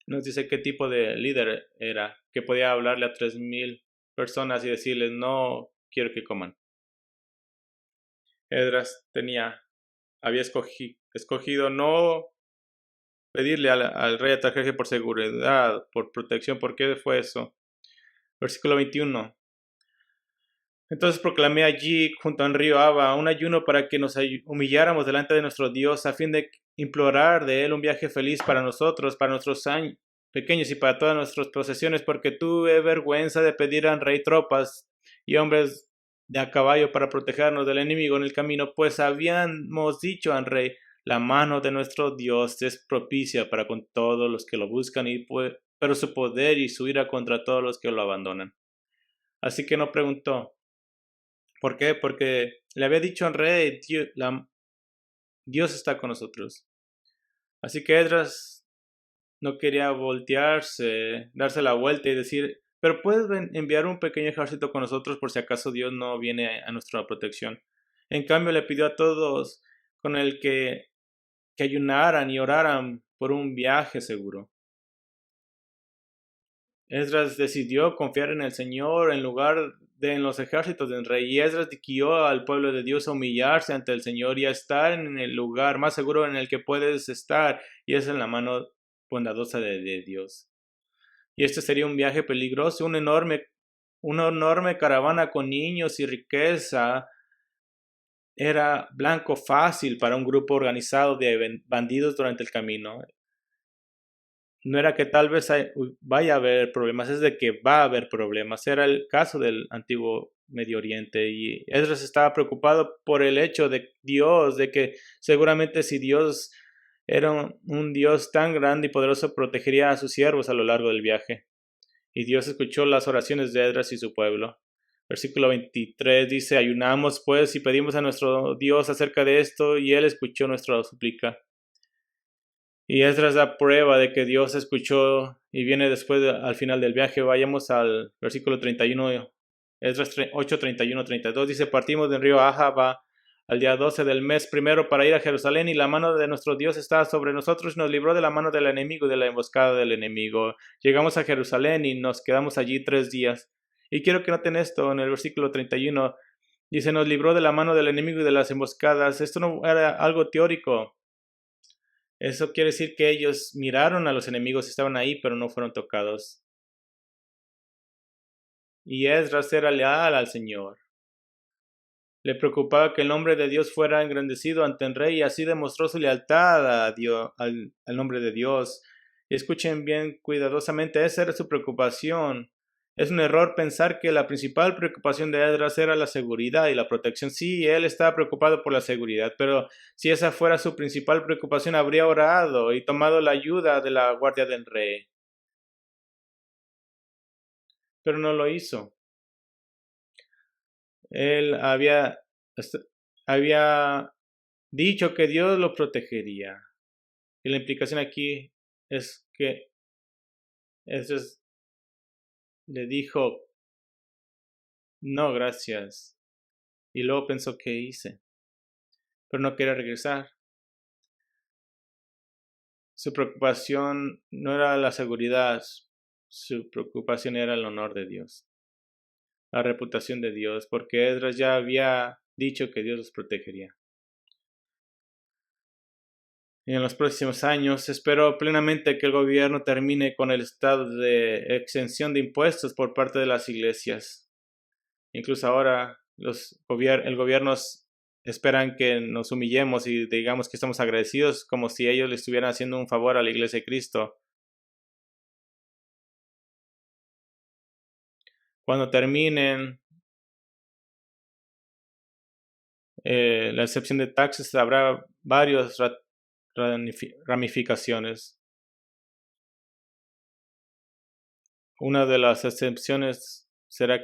Nos dice qué tipo de líder era, que podía hablarle a 3,000 personas y decirles, no quiero que coman. Esdras había escogido no pedirle al rey Artajerjes por seguridad, por protección. ¿Por qué fue eso? Versículo 21. Entonces proclamé allí, junto al río Aba, un ayuno para que nos humilláramos delante de nuestro Dios, a fin de implorar de Él un viaje feliz para nosotros, para nuestros años pequeños y para todas nuestras posesiones, porque tuve vergüenza de pedir al rey tropas y hombres de a caballo para protegernos del enemigo en el camino, pues habíamos dicho al rey, la mano de nuestro Dios es propicia para con todos los que lo buscan, pero su poder y su ira contra todos los que lo abandonan. Así que no preguntó. ¿Por qué? Porque le había dicho al rey, Dios está con nosotros. Así que Esdras no quería voltearse, darse la vuelta y decir, pero puedes enviar un pequeño ejército con nosotros por si acaso Dios no viene a nuestra protección. En cambio le pidió a todos con el que ayunaran y oraran por un viaje seguro. Esdras decidió confiar en el Señor en lugar de en los ejércitos del rey. Y Esdras guió al pueblo de Dios a humillarse ante el Señor y a estar en el lugar más seguro en el que puedes estar, y es en la mano bondadosa de Dios. Y este sería un viaje peligroso, una enorme caravana con niños y riqueza. Era blanco fácil para un grupo organizado de bandidos durante el camino. No era que tal vez vaya a haber problemas, es de que va a haber problemas. Era el caso del antiguo Medio Oriente, y Esdras estaba preocupado por el hecho de Dios, de que seguramente si Dios era un Dios tan grande y poderoso, protegería a sus siervos a lo largo del viaje. Y Dios escuchó las oraciones de Esdras y su pueblo. Versículo 23 dice, ayunamos pues y pedimos a nuestro Dios acerca de esto, y Él escuchó nuestra súplica. Y Esdras da prueba de que Dios escuchó y viene después al final del viaje. Vayamos al versículo 31, Esdras 8, 31, 32. Dice, partimos del río Ahava al día 12 del mes primero para ir a Jerusalén, y la mano de nuestro Dios estaba sobre nosotros y nos libró de la mano del enemigo y de la emboscada del enemigo. Llegamos a Jerusalén y nos quedamos allí 3 días. Y quiero que noten esto en el versículo 31. Dice, nos libró de la mano del enemigo y de las emboscadas. Esto no era algo teórico. Eso quiere decir que ellos miraron a los enemigos, estaban ahí, pero no fueron tocados. Y Esdras era leal al Señor. Le preocupaba que el nombre de Dios fuera engrandecido ante el rey, y así demostró su lealtad a Dios, al nombre de Dios. Y escuchen bien cuidadosamente, esa era su preocupación. Es un error pensar que la principal preocupación de Esdras era la seguridad y la protección. Sí, él estaba preocupado por la seguridad, pero si esa fuera su principal preocupación, habría orado y tomado la ayuda de la guardia del rey. Pero no lo hizo. Él había dicho que Dios lo protegería. Y la implicación aquí es que Esdras le dijo, no, gracias. Y luego pensó, ¿qué hice? Pero no quería regresar. Su preocupación no era la seguridad, su preocupación era el honor de Dios, la reputación de Dios, porque Esdras ya había dicho que Dios los protegería. Y en los próximos años espero plenamente que el gobierno termine con el estado de exención de impuestos por parte de las iglesias. Incluso ahora el gobierno esperan que nos humillemos y digamos que estamos agradecidos, como si ellos le estuvieran haciendo un favor a la iglesia de Cristo. Cuando terminen la excepción de taxes, habrá varias ramificaciones. Una de las excepciones será,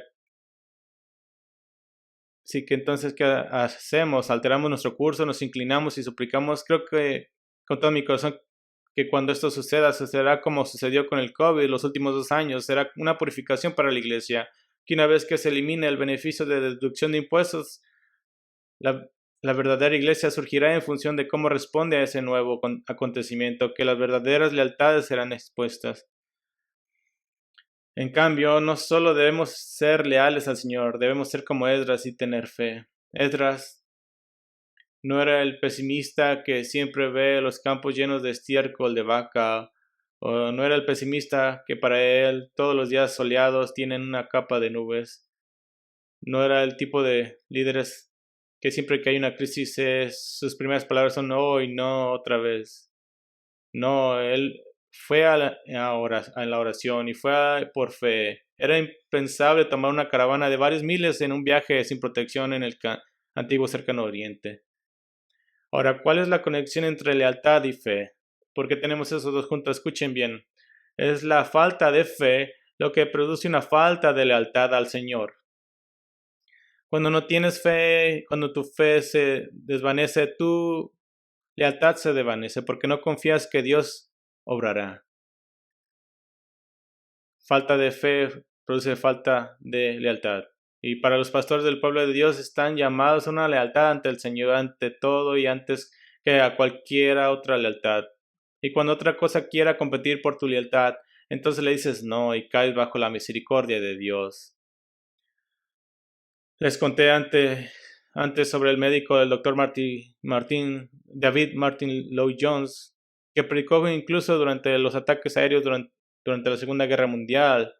sí, que entonces, ¿qué hacemos? Alteramos nuestro curso, nos inclinamos y suplicamos. Creo que con todo mi corazón que cuando esto sucederá como sucedió con el COVID los últimos 2 años. Será una purificación para la iglesia, que una vez que se elimine el beneficio de deducción de impuestos, la, la verdadera iglesia surgirá en función de cómo responde a ese nuevo acontecimiento, que las verdaderas lealtades serán expuestas. En cambio, no solo debemos ser leales al Señor, debemos ser como Esdras y tener fe. Esdras no era el pesimista que siempre ve los campos llenos de estiércol de vaca, o no era el pesimista que para él todos los días soleados tienen una capa de nubes. No era el tipo de líderes que siempre que hay una crisis sus primeras palabras son no y no otra vez. No, él fue a la oración y fue por fe. Era impensable tomar una caravana de varios miles en un viaje sin protección en el antiguo cercano oriente. Ahora, ¿cuál es la conexión entre lealtad y fe? ¿Por qué tenemos esos dos juntos? Escuchen bien. Es la falta de fe lo que produce una falta de lealtad al Señor. Cuando no tienes fe, cuando tu fe se desvanece, tu lealtad se desvanece porque no confías que Dios obrará. Falta de fe produce falta de lealtad. Y para los pastores del pueblo de Dios están llamados a una lealtad ante el Señor, ante todo y antes que a cualquier otra lealtad. Y cuando otra cosa quiera competir por tu lealtad, entonces le dices no y caes bajo la misericordia de Dios. Les conté antes sobre el médico del Dr. David Martin Lloyd Jones, que predicó incluso durante los ataques aéreos durante la Segunda Guerra Mundial.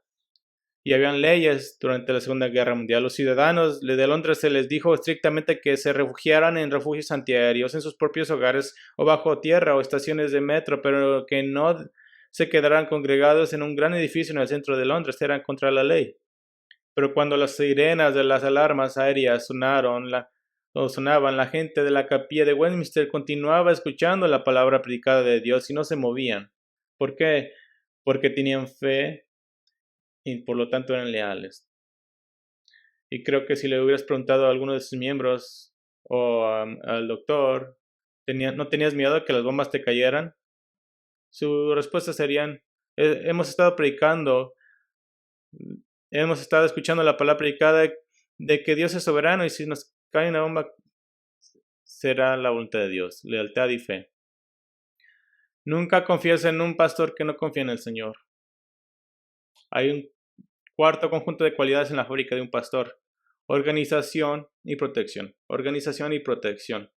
Y habían leyes durante la Segunda Guerra Mundial. Los ciudadanos de Londres se les dijo estrictamente que se refugiaran en refugios antiaéreos, en sus propios hogares o bajo tierra o estaciones de metro, pero que no se quedaran congregados en un gran edificio en el centro de Londres. Eran contra la ley. Pero cuando las sirenas de las alarmas aéreas sonaban, la gente de la capilla de Westminster continuaba escuchando la palabra predicada de Dios y no se movían. ¿Por qué? Porque tenían fe y por lo tanto eran leales. Y creo que si le hubieras preguntado a alguno de sus miembros o al doctor, ¿no tenías miedo de que las bombas te cayeran? Su respuesta serían, hemos estado predicando, hemos estado escuchando la palabra predicada de que Dios es soberano y si nos cae una bomba será la voluntad de Dios, lealtad y fe. Nunca confíes en un pastor que no confía en el Señor. Hay un cuarto conjunto de cualidades en la fábrica de un pastor. Organización y protección. Organización y protección.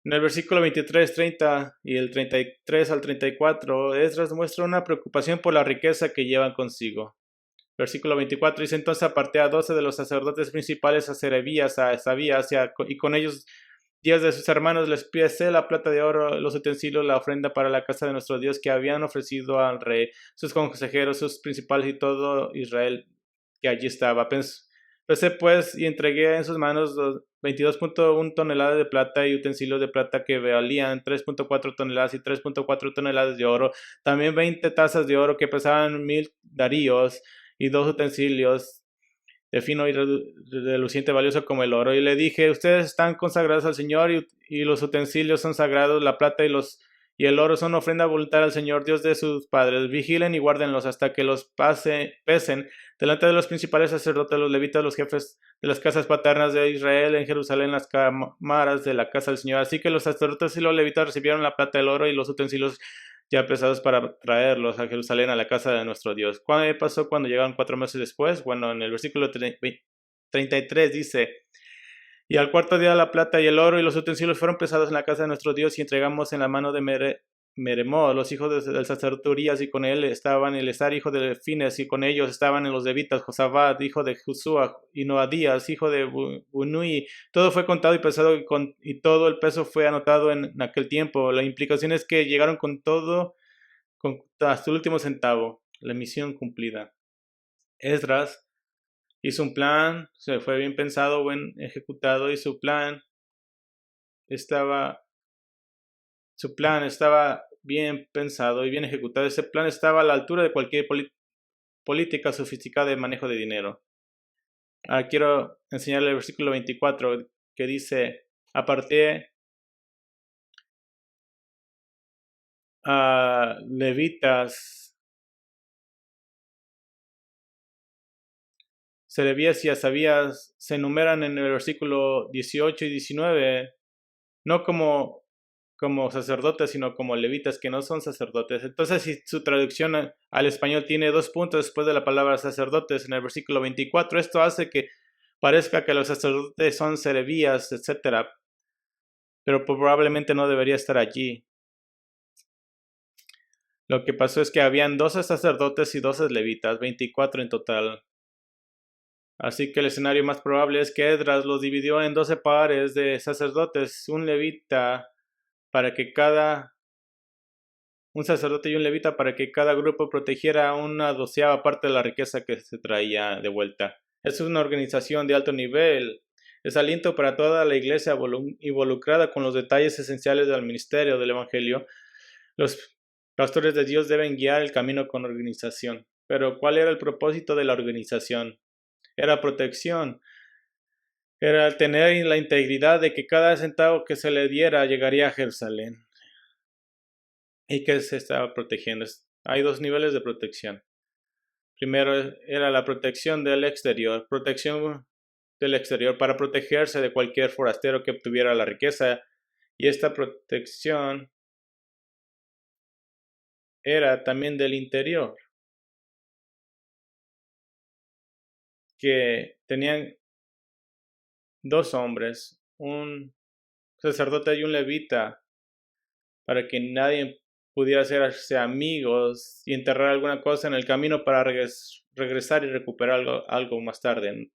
En el versículo 23, 30 y el 33 al 34, Esdras muestra una preocupación por la riqueza que llevan consigo. Versículo 24 dice: entonces aparté a 12 de los sacerdotes principales, a Serebías, a Esabías, y con ellos 10 de sus hermanos les pesé la plata de oro, los utensilios, la ofrenda para la casa de nuestro Dios que habían ofrecido al rey, sus consejeros, sus principales y todo Israel que allí estaba. Pesé pues y entregué en sus manos 22.1 toneladas de plata y utensilios de plata que valían 3.4 toneladas y 3.4 toneladas de oro. También 20 tazas de oro que pesaban 1000 daríos y 2 utensilios de fino y reluciente valioso como el oro. Y le dije: ustedes están consagrados al Señor y los utensilios son sagrados, la plata y el oro son ofrenda voluntaria al Señor, Dios de sus padres. Vigilen y guárdenlos hasta que los pesen delante de los principales sacerdotes, los levitas, los jefes de las casas paternas de Israel en Jerusalén, las cámaras de la casa del Señor. Así que los sacerdotes y los levitas recibieron la plata, el oro y los utensilios ya pesados para traerlos a Jerusalén, a la casa de nuestro Dios. ¿Qué pasó cuando llegaron 4 meses después? Bueno, en el versículo 33 dice: y al cuarto día la plata y el oro y los utensilios fueron pesados en la casa de nuestro Dios y entregamos en la mano de Meremó, los hijos del sacerdote Urías, y con él estaban Elezar, hijo de Fines, y con ellos estaban los levitas, Josabad, hijo de Jusúa, y Noadías, hijo de Bunui. Todo fue contado y pesado y todo el peso fue anotado en aquel tiempo. La implicación es que llegaron con todo, hasta el último centavo, la misión cumplida. Esdras hizo un plan, se fue bien pensado, bien ejecutado, y su plan estaba bien pensado y bien ejecutado. Ese plan estaba a la altura de cualquier política sofisticada de manejo de dinero. Ahora quiero enseñarle el versículo 24 que dice: aparté a levitas, serebías y asabías, se enumeran en el versículo 18 y 19, no como sacerdotes, sino como levitas que no son sacerdotes. Entonces, si su traducción al español tiene 2 puntos después de la palabra sacerdotes en el versículo 24, esto hace que parezca que los sacerdotes son serebías, etcétera, pero probablemente no debería estar allí. Lo que pasó es que habían 12 sacerdotes y 12 levitas, 24 en total. Así que el escenario más probable es que Esdras los dividió en 12 pares de sacerdotes, un sacerdote y un levita, para que cada grupo protegiera una 12ª parte de la riqueza que se traía de vuelta. Es una organización de alto nivel. Es aliento para toda la iglesia involucrada con los detalles esenciales del ministerio del Evangelio. Los pastores de Dios deben guiar el camino con organización. Pero ¿cuál era el propósito de la organización? Era protección. Era tener la integridad de que cada centavo que se le diera llegaría a Jerusalén. ¿Y que se estaba protegiendo? Hay 2 niveles de protección. Primero era la protección del exterior. Protección del exterior para protegerse de cualquier forastero que obtuviera la riqueza. Y esta protección era también del interior, que tenían 2 hombres, un sacerdote y un levita, para que nadie pudiera hacerse amigos y enterrar alguna cosa en el camino para regresar y recuperar algo más tarde.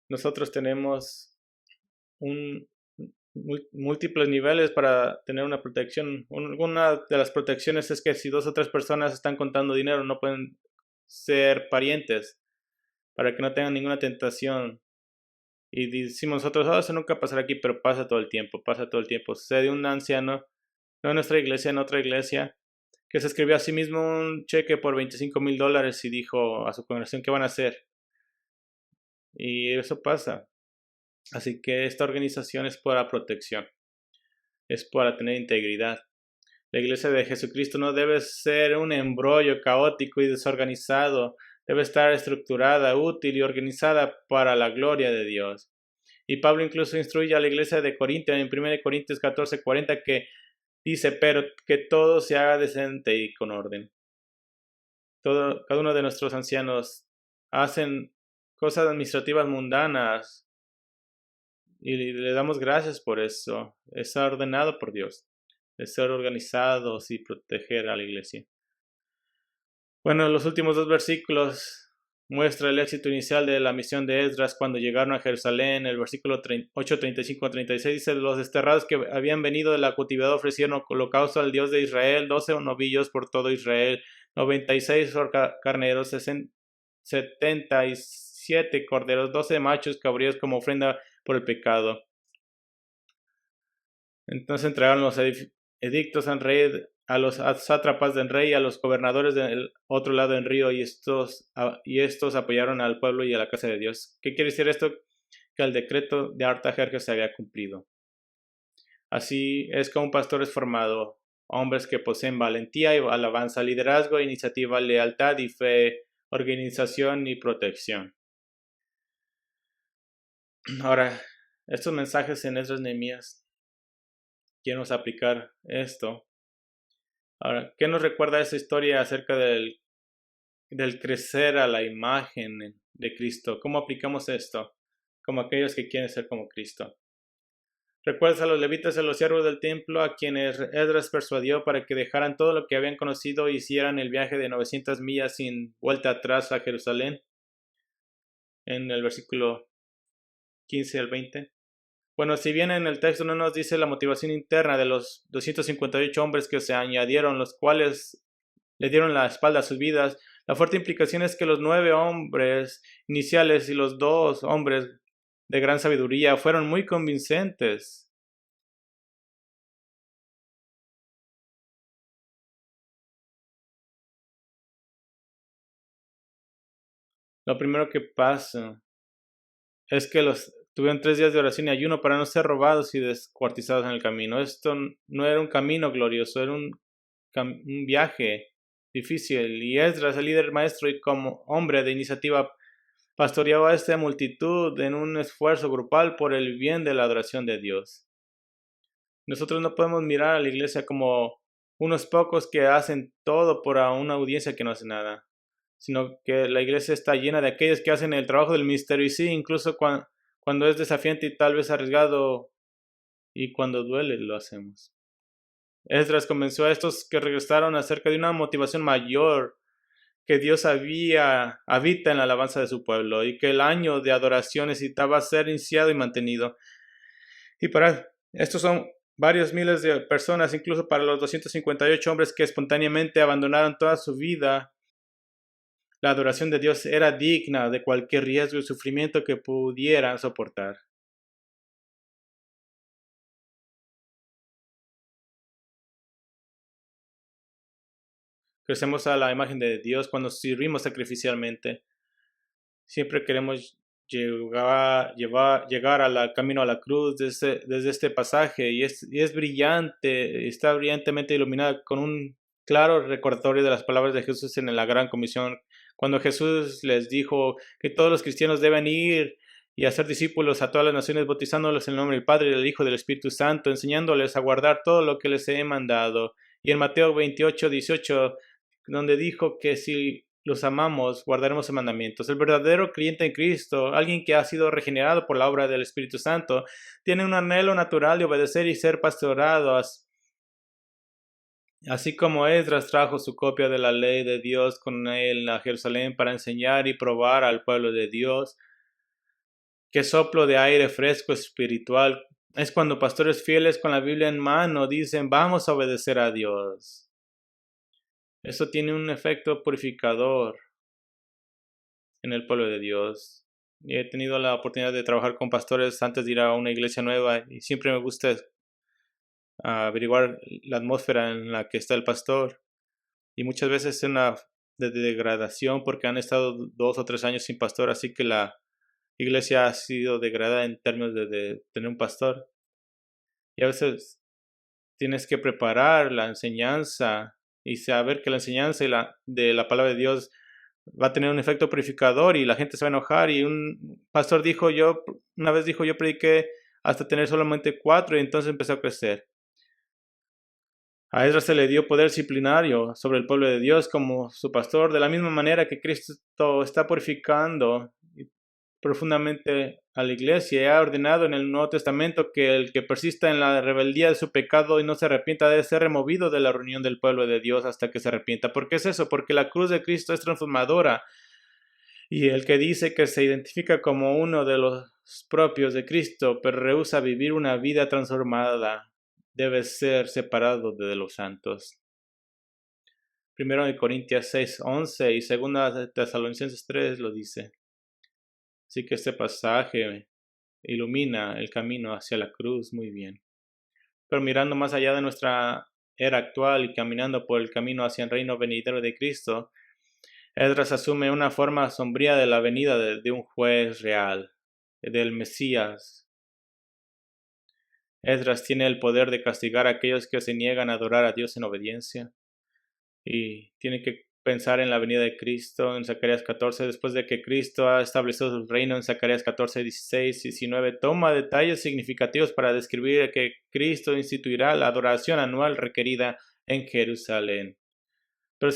Nosotros tenemos múltiples niveles para tener una protección. Una de las protecciones es que si 2 o 3 personas están contando dinero, no pueden ser parientes, para que no tengan ninguna tentación. Y decimos nosotros: eso nunca pasará aquí, pero pasa todo el tiempo. Sucede un anciano, no en nuestra iglesia, en otra iglesia, que se escribió a sí mismo un cheque por $25,000 y dijo a su congregación: ¿qué van a hacer? Y eso pasa. Así que esta organización es para protección, es para tener integridad. La iglesia de Jesucristo no debe ser un embrollo caótico y desorganizado. Debe estar estructurada, útil y organizada para la gloria de Dios. Y Pablo incluso instruye a la iglesia de Corinto en 1 Corintios 14:40, que dice: pero que todo se haga decente y con orden. Cada uno de nuestros ancianos hacen cosas administrativas mundanas y le damos gracias por eso. Está ordenado por Dios, es ser organizados y proteger a la iglesia. Bueno, los últimos 2 versículos muestra el éxito inicial de la misión de Esdras cuando llegaron a Jerusalén. El versículo 8:35-36 dice: los desterrados que habían venido de la cautividad ofrecieron holocausto al Dios de Israel, 12 novillos por todo Israel, 96 carneros, 77 corderos, 12 machos cabríos como ofrenda por el pecado. Entonces entregaron los edictos al rey, a los sátrapas del rey y a los gobernadores del otro lado del río, y estos apoyaron al pueblo y a la casa de Dios. ¿Qué quiere decir esto? Que el decreto de Artajerjes se había cumplido. Así es como un pastor es formado: hombres que poseen valentía y alabanza, liderazgo, iniciativa, lealtad y fe, organización y protección. Ahora, estos mensajes en Esdras y Nehemías, queremos aplicar esto. Ahora, ¿qué nos recuerda esa historia acerca del crecer a la imagen de Cristo? ¿Cómo aplicamos esto como aquellos que quieren ser como Cristo? ¿Recuerdas a los levitas y a los siervos del templo, a quienes Esdras persuadió para que dejaran todo lo que habían conocido e hicieran el viaje de 900 millas sin vuelta atrás a Jerusalén? En el versículo 15 al 20. Bueno, si bien en el texto no nos dice la motivación interna de los 258 hombres que se añadieron, los cuales le dieron la espalda a sus vidas, La fuerte implicación es que los 9 hombres iniciales y los 2 hombres de gran sabiduría fueron muy convincentes. Lo primero que pasa es que los tuvieron 3 días de oración y ayuno para no ser robados y descuartizados en el camino. Esto no era un camino glorioso, era un viaje difícil. Y Esdras, el líder maestro y como hombre de iniciativa, pastoreaba a esta multitud en un esfuerzo grupal por el bien de la adoración de Dios. Nosotros no podemos mirar a la iglesia como unos pocos que hacen todo por una audiencia que no hace nada, sino que la iglesia está llena de aquellos que hacen el trabajo del ministerio y sí, incluso cuando es desafiante y tal vez arriesgado y cuando duele lo hacemos. Esdras convenció a estos que regresaron acerca de una motivación mayor que Dios habita en la alabanza de su pueblo y que el año de adoración necesitaba ser iniciado y mantenido. Y para estos son varios miles de personas, incluso para los 258 hombres que espontáneamente abandonaron toda su vida. La adoración de Dios era digna de cualquier riesgo y sufrimiento que pudieran soportar. Crecemos a la imagen de Dios cuando sirvimos sacrificialmente. Siempre queremos llegar al camino a la cruz desde este pasaje y es brillante, está brillantemente iluminada con un claro recordatorio de las palabras de Jesús en la Gran Comisión, cuando Jesús les dijo que todos los cristianos deben ir y hacer discípulos a todas las naciones, bautizándolos en el nombre del Padre, del Hijo y del Espíritu Santo, enseñándoles a guardar todo lo que les he mandado. Y en Mateo 28:18, donde dijo que si los amamos, guardaremos sus mandamientos. El verdadero creyente en Cristo, alguien que ha sido regenerado por la obra del Espíritu Santo, tiene un anhelo natural de obedecer y ser pastorado, así como Esdras trajo su copia de la ley de Dios con él a Jerusalén para enseñar y probar al pueblo de Dios. Qué soplo de aire fresco espiritual es cuando pastores fieles con la Biblia en mano dicen vamos a obedecer a Dios. Eso tiene un efecto purificador en el pueblo de Dios. Y he tenido la oportunidad de trabajar con pastores antes de ir a una iglesia nueva y siempre me gusta averiguar la atmósfera en la que está el pastor. Y muchas veces es una de degradación porque han estado 2 o 3 años sin pastor, así que la iglesia ha sido degradada en términos de tener un pastor. Y a veces tienes que preparar la enseñanza y saber que la enseñanza de la palabra de Dios va a tener un efecto purificador y la gente se va a enojar. Y un pastor una vez dijo, yo prediqué hasta tener solamente 4 y entonces empezó a crecer. A Esdras se le dio poder disciplinario sobre el pueblo de Dios como su pastor, de la misma manera que Cristo está purificando profundamente a la iglesia y ha ordenado en el Nuevo Testamento que el que persista en la rebeldía de su pecado y no se arrepienta debe ser removido de la reunión del pueblo de Dios hasta que se arrepienta. ¿Por qué es eso? Porque la cruz de Cristo es transformadora y el que dice que se identifica como uno de los propios de Cristo pero rehúsa vivir una vida transformada debe ser separado de los santos. Primero de Corintios 6:11 y segunda de Tesalonicenses 3 lo dice. Así que este pasaje ilumina el camino hacia la cruz muy bien. Pero mirando más allá de nuestra era actual y caminando por el camino hacia el reino venidero de Cristo, Esdras asume una forma sombría de la venida de un juez real, del Mesías. Esdras tiene el poder de castigar a aquellos que se niegan a adorar a Dios en obediencia y tiene que pensar en la venida de Cristo en Zacarías 14, después de que Cristo ha establecido su reino en Zacarías 14, 16, 19, toma detalles significativos para describir que Cristo instituirá la adoración anual requerida en Jerusalén. Pero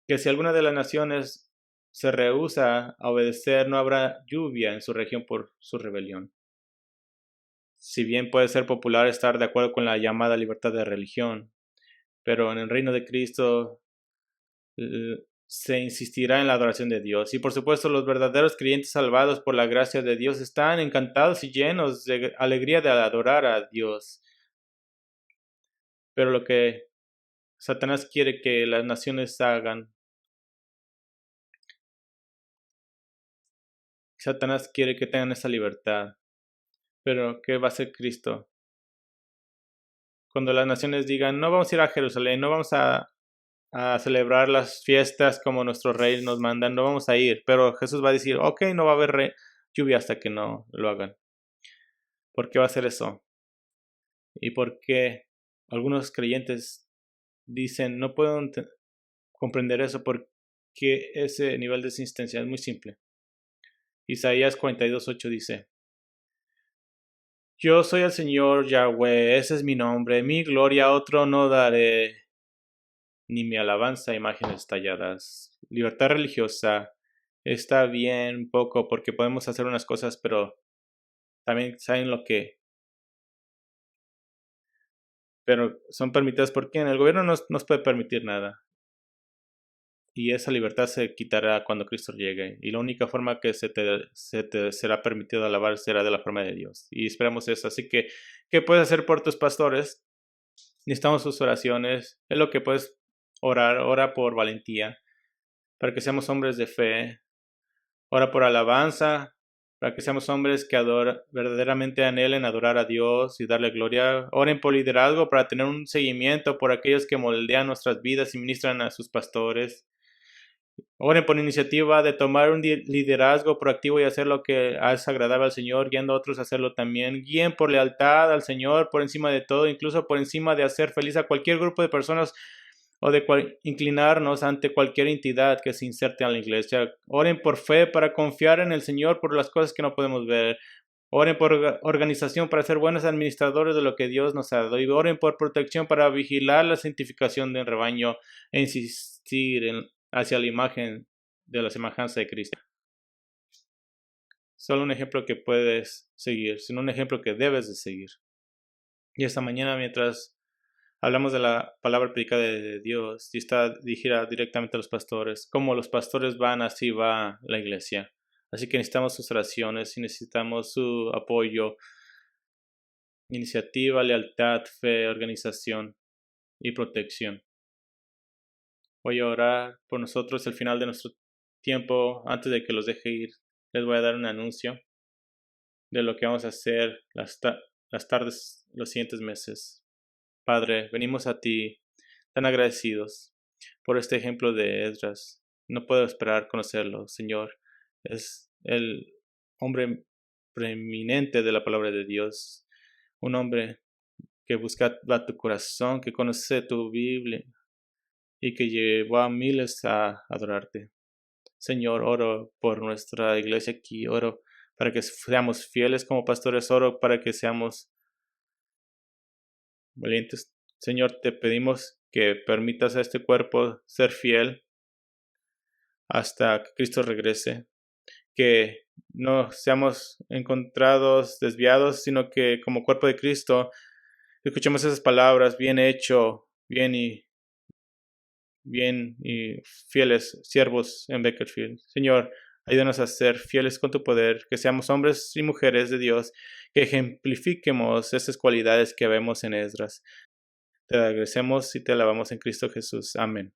que si alguna de las naciones se rehúsa a obedecer, no habrá lluvia en su región por su rebelión. Si bien puede ser popular estar de acuerdo con la llamada libertad de religión, pero en el reino de Cristo se insistirá en la adoración de Dios. Y por supuesto, los verdaderos creyentes salvados por la gracia de Dios están encantados y llenos de alegría de adorar a Dios. Pero lo que Satanás quiere que las naciones hagan Satanás quiere que tengan esa libertad. Pero, ¿qué va a hacer Cristo? Cuando las naciones digan, no vamos a ir a Jerusalén, no vamos a celebrar las fiestas como nuestro rey nos manda, no vamos a ir. Pero Jesús va a decir, ok, no va a haber lluvia hasta que no lo hagan. ¿Por qué va a hacer eso? ¿Y por qué algunos creyentes dicen, no puedo comprender eso porque ese nivel de insistencia es muy simple? Isaías 42:8 dice, yo soy el Señor Yahweh, ese es mi nombre, mi gloria a otro no daré, ni mi alabanza a imágenes talladas. Libertad religiosa está bien poco porque podemos hacer unas cosas, pero también saben lo que, pero son permitidas porque en el gobierno no nos puede permitir nada. Y esa libertad se quitará cuando Cristo llegue. Y la única forma que se te será permitido alabar será de la forma de Dios. Y esperamos eso. Así que, ¿qué puedes hacer por tus pastores? Necesitamos sus oraciones. Es lo que puedes orar. Ora por valentía, para que seamos hombres de fe. Ora por alabanza, para que seamos hombres que verdaderamente anhelen adorar a Dios y darle gloria. Oren por liderazgo, para tener un seguimiento por aquellos que moldean nuestras vidas y ministran a sus pastores. Oren por iniciativa de tomar un liderazgo proactivo y hacer lo que es agradable al Señor, guiando a otros a hacerlo también. Guíen por lealtad al Señor por encima de todo, incluso por encima de hacer feliz a cualquier grupo de personas o de inclinarnos ante cualquier entidad que se inserte en la iglesia. Oren por fe para confiar en el Señor por las cosas que no podemos ver. Oren por organización para ser buenos administradores de lo que Dios nos ha dado. Y oren por protección para vigilar la santificación del rebaño e insistir hacia la imagen de la semejanza de Cristo. Solo un ejemplo que puedes seguir, sino un ejemplo que debes de seguir. Y esta mañana, mientras hablamos de la palabra predicada de Dios, y está dirigida directamente a los pastores, como los pastores van, así va la iglesia. Así que necesitamos sus oraciones y necesitamos su apoyo, iniciativa, lealtad, fe, organización y protección. Voy a orar por nosotros al final de nuestro tiempo. Antes de que los deje ir, les voy a dar un anuncio de lo que vamos a hacer las tardes los siguientes meses. Padre, venimos a ti tan agradecidos por este ejemplo de Esdras. No puedo esperar conocerlo, Señor. Es el hombre preeminente de la palabra de Dios. Un hombre que busca tu corazón, que conoce tu Biblia y que llevó a miles a adorarte. Señor, oro por nuestra iglesia aquí, oro para que seamos fieles como pastores, oro para que seamos valientes. Señor, te pedimos que permitas a este cuerpo ser fiel hasta que Cristo regrese, que no seamos encontrados desviados, sino que como cuerpo de Cristo escuchemos esas palabras, bien hecho, bien y fieles siervos en Bakersfield. Señor, ayúdanos a ser fieles con tu poder, que seamos hombres y mujeres de Dios, que ejemplifiquemos esas cualidades que vemos en Esdras. Te agradecemos y te alabamos en Cristo Jesús. Amén.